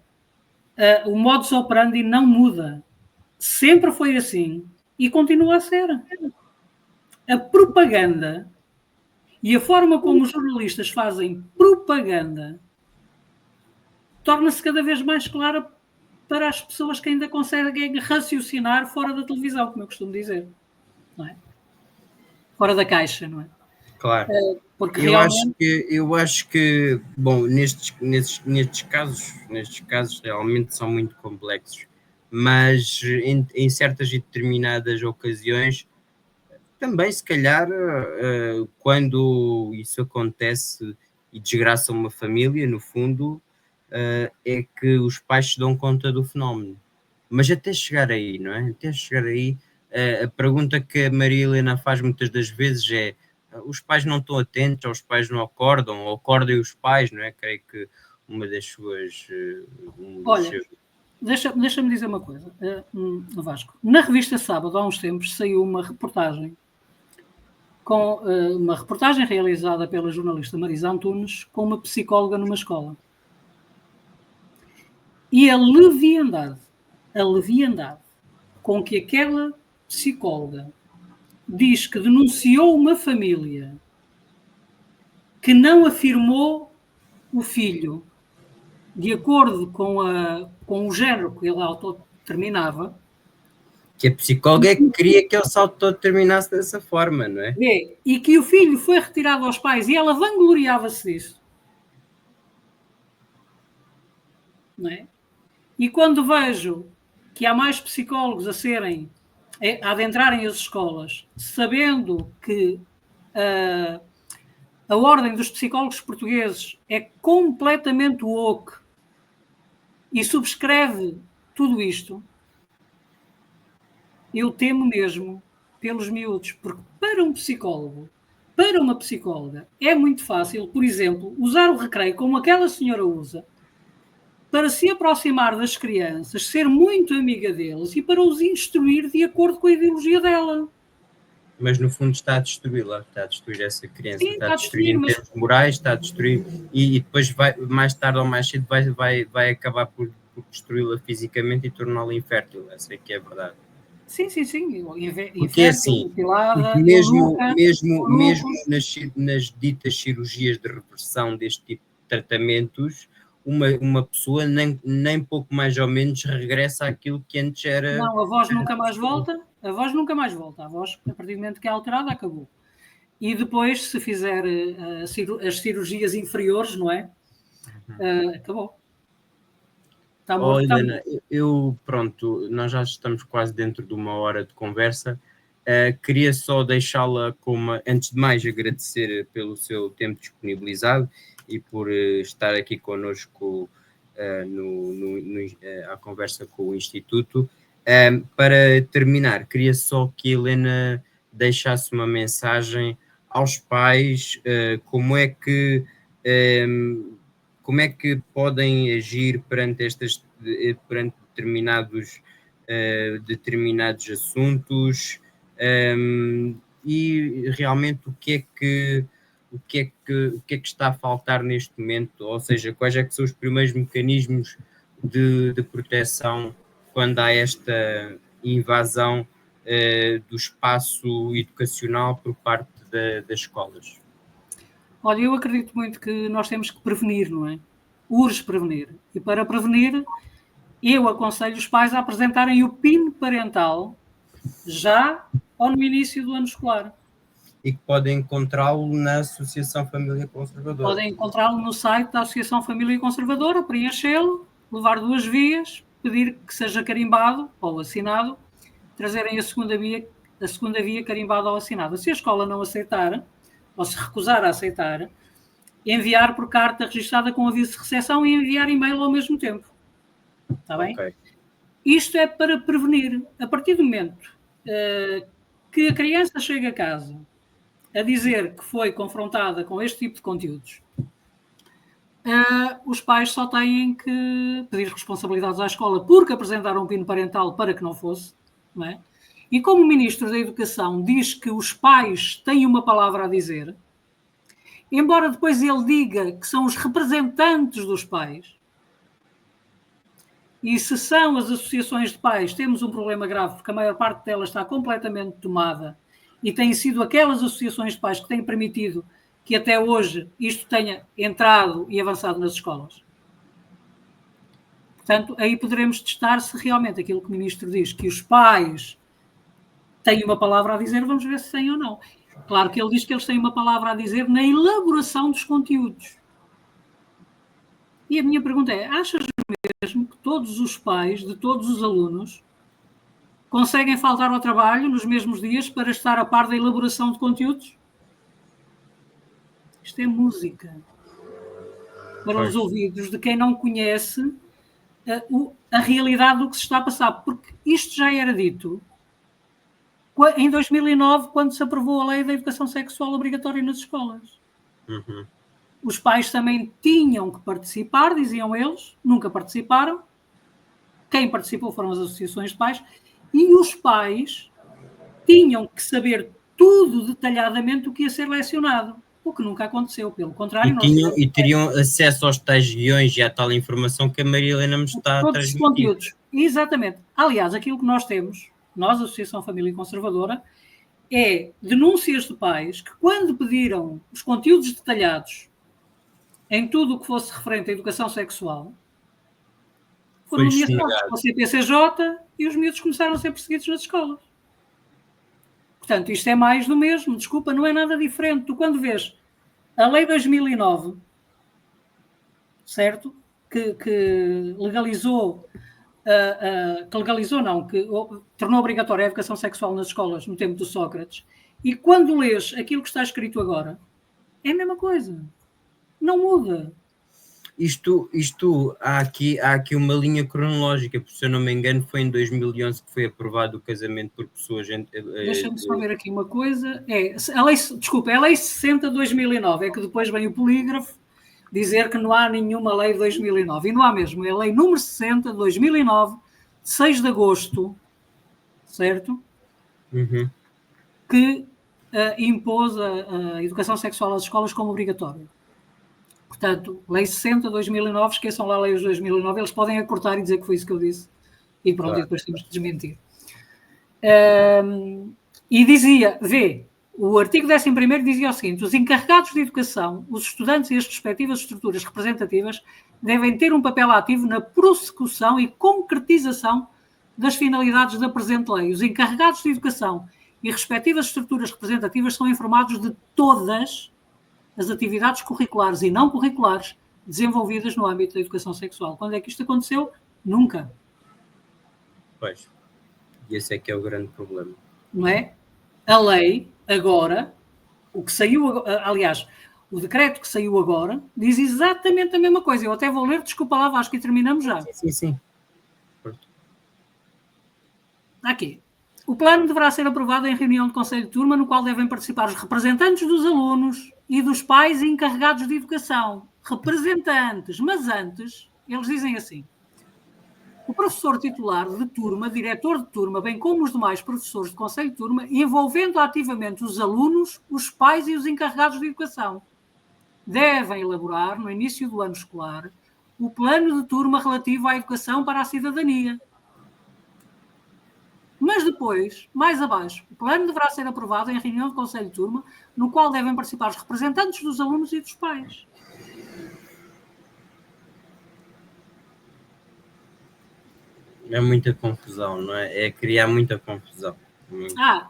O modus operandi não muda. Sempre foi assim e continua a ser. A propaganda e a forma como os jornalistas fazem propaganda torna-se cada vez mais clara para as pessoas que ainda conseguem raciocinar fora da televisão, como eu costumo dizer. Não é? Fora da caixa, não é? Claro. Porque eu acho que bom, nestes casos realmente são muito complexos, mas em certas e determinadas ocasiões também, se calhar, quando isso acontece e desgraça uma família, no fundo, é que os pais se dão conta do fenómeno. Mas até chegar aí, não é? Até chegar aí, a pergunta que a Maria Helena faz muitas das vezes é: os pais não estão atentos, ou os pais não acordam, ou acordem os pais, não é? Creio que uma das suas. Olha, deixa-me dizer uma coisa, Vasco. Na revista Sábado, há uns tempos, saiu uma reportagem realizada pela jornalista Marisa Antunes com uma psicóloga numa escola. E a leviandade com que aquela psicóloga diz que denunciou uma família que não afirmou o filho de acordo com o género que ele autodeterminava. Que a psicóloga queria que ele se autodeterminasse dessa forma, não é? E que o filho foi retirado aos pais e ela vangloriava-se disso. Não é? E quando vejo que há mais psicólogos a adentrarem as escolas, sabendo que a ordem dos psicólogos portugueses é completamente woke e subscreve tudo isto, eu temo mesmo pelos miúdos, porque para um psicólogo, para uma psicóloga, é muito fácil, por exemplo, usar o recreio como aquela senhora usa, para se aproximar das crianças, ser muito amiga deles e para os instruir de acordo com a ideologia dela. Mas no fundo está a destruí-la, está a destruir essa criança, Sim, está a destruir em termos morais, está a destruir e depois mais tarde ou mais cedo vai acabar por destruí-la fisicamente e torná-la infértil, essa é que é a verdade. Sim. Porque é assim, mutilada, mesmo nas ditas cirurgias de reversão deste tipo de tratamentos, uma pessoa nem pouco mais ou menos regressa àquilo que antes era. Não, a voz nunca mais volta. A voz, a partir do momento que é alterada, acabou. E depois, se fizer as cirurgias inferiores, não é? Acabou. Helena, pronto, nós já estamos quase dentro de uma hora de conversa. Queria só deixá-la antes de mais agradecer pelo seu tempo disponibilizado e por estar aqui connosco à conversa com o Instituto. Para terminar, queria só que a Helena deixasse uma mensagem aos pais, como é que como é que podem agir perante perante determinados assuntos, e realmente o que é que está a faltar neste momento, ou seja, quais é que são os primeiros mecanismos de proteção quando há esta invasão do espaço educacional por parte das escolas? Olha, eu acredito muito que nós temos que prevenir, não é? Urge prevenir. E para prevenir, eu aconselho os pais a apresentarem o PIN parental já ou no início do ano escolar. E que podem encontrá-lo na Associação Família Conservadora. Podem encontrá-lo no site da Associação Família Conservadora, preenchê-lo, levar 2 vias, pedir que seja carimbado ou assinado, trazerem a segunda via carimbada ou assinada. Se a escola não aceitar, ou se recusar a aceitar, enviar por carta registrada com aviso de recepção e enviar e-mail ao mesmo tempo. Está bem? Okay. Isto é para prevenir. A partir do momento que a criança chega a casa a dizer que foi confrontada com este tipo de conteúdos, os pais só têm que pedir responsabilidades à escola porque apresentaram um PIN parental para que não fosse, não é? E como o Ministro da Educação diz que os pais têm uma palavra a dizer, embora depois ele diga que são os representantes dos pais, e se são as associações de pais, temos um problema grave, porque a maior parte delas está completamente tomada, e têm sido aquelas associações de pais que têm permitido que até hoje isto tenha entrado e avançado nas escolas. Portanto, aí poderemos testar se realmente aquilo que o Ministro diz, que os pais têm uma palavra a dizer, vamos ver se têm ou não. Claro que ele diz que eles têm uma palavra a dizer na elaboração dos conteúdos. E a minha pergunta é, achas mesmo que todos os pais de todos os alunos conseguem faltar ao trabalho nos mesmos dias para estar a par da elaboração de conteúdos? Isto é música para os ouvidos de quem não conhece a realidade do que se está a passar, porque isto já era dito em 2009, quando se aprovou a lei da educação sexual obrigatória nas escolas. Uhum. Os pais também tinham que participar, diziam eles, nunca participaram. Quem participou foram as associações de pais, e os pais tinham que saber tudo detalhadamente o que ia ser lecionado, o que nunca aconteceu, pelo contrário. E teriam acesso aos tais guiões e à tal informação que a Maria Helena me está a transmitir. Conteúdos. Exatamente. Aliás, aquilo que nós temos, nós, Associação Família Conservadora, é denúncias de pais que, quando pediram os conteúdos detalhados em tudo o que fosse referente à educação sexual, foram ameaçados com a CPCJ e os miúdos começaram a ser perseguidos nas escolas. Portanto, isto é mais do mesmo, desculpa, não é nada diferente. Tu, quando vês a Lei 2009, certo? Que legalizou, que tornou obrigatória a educação sexual nas escolas no tempo do Sócrates, e quando lês aquilo que está escrito agora, é a mesma coisa. Não muda. Isto há aqui uma linha cronológica, porque se eu não me engano foi em 2011 que foi aprovado o casamento por pessoas... Deixa-me só ver aqui uma coisa. É a lei 60 de 2009, é que depois vem o polígrafo dizer que não há nenhuma lei de 2009. E não há mesmo. É a lei número 60 de 2009, de 6 de agosto, certo? Uhum. Que impôs a educação sexual às escolas como obrigatória. Portanto, lei 60 de 2009, esqueçam lá a lei de 2009, eles podem acortar e dizer que foi isso que eu disse. E pronto, claro. E depois temos que desmentir. E dizia, o artigo 11º dizia o seguinte: os encarregados de educação, os estudantes e as respectivas estruturas representativas devem ter um papel ativo na prossecução e concretização das finalidades da presente lei. Os encarregados de educação e respectivas estruturas representativas são informados de todas as atividades curriculares e não curriculares desenvolvidas no âmbito da educação sexual. Quando é que isto aconteceu? Nunca. Pois. E esse é que é o grande problema. Não é? A lei, agora, o que saiu, aliás, o decreto que saiu agora, diz exatamente a mesma coisa. Eu até vou ler, desculpa lá, Vasco, e terminamos já. Sim. Aqui. O plano deverá ser aprovado em reunião de conselho de turma, no qual devem participar os representantes dos alunos e dos pais encarregados de educação, representantes, mas antes, eles dizem assim: o professor titular de turma, diretor de turma, bem como os demais professores de conselho de turma, envolvendo ativamente os alunos, os pais e os encarregados de educação, devem elaborar, no início do ano escolar, o plano de turma relativo à educação para a cidadania. Mas depois, mais abaixo, o plano deverá ser aprovado em reunião de conselho de turma, no qual devem participar os representantes dos alunos e dos pais. É muita confusão, não é? É criar muita confusão.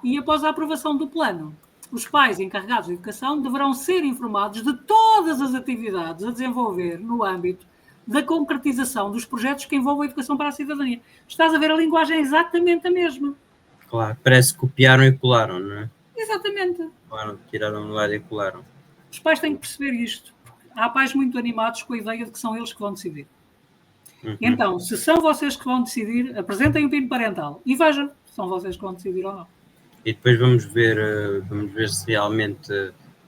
E após a aprovação do plano, os pais encarregados de educação deverão ser informados de todas as atividades a desenvolver no âmbito da concretização dos projetos que envolvam a educação para a cidadania. Estás a ver, a linguagem é exatamente a mesma. Claro, parece que copiaram e colaram, não é? Exatamente. Claro, tiraram do lado e colaram. Os pais têm que perceber isto. Há pais muito animados com a ideia de que são eles que vão decidir. Então, se são vocês que vão decidir, apresentem o PIN parental e vejam se são vocês que vão decidir ou não. E depois vamos ver se realmente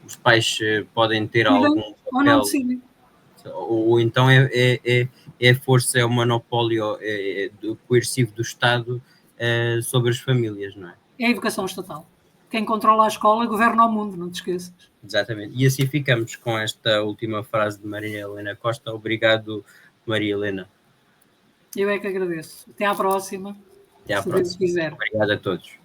os pais podem ter algum papel. Ou não decidem. Ou então é força, é o monopólio coercivo do Estado sobre as famílias, não é? É a educação estatal. Quem controla a escola governa o mundo, não te esqueças. Exatamente. E assim ficamos com esta última frase de Maria Helena Costa. Obrigado, Maria Helena. Eu é que agradeço. Até à próxima. Até à próxima. Se quiser. Obrigado a todos.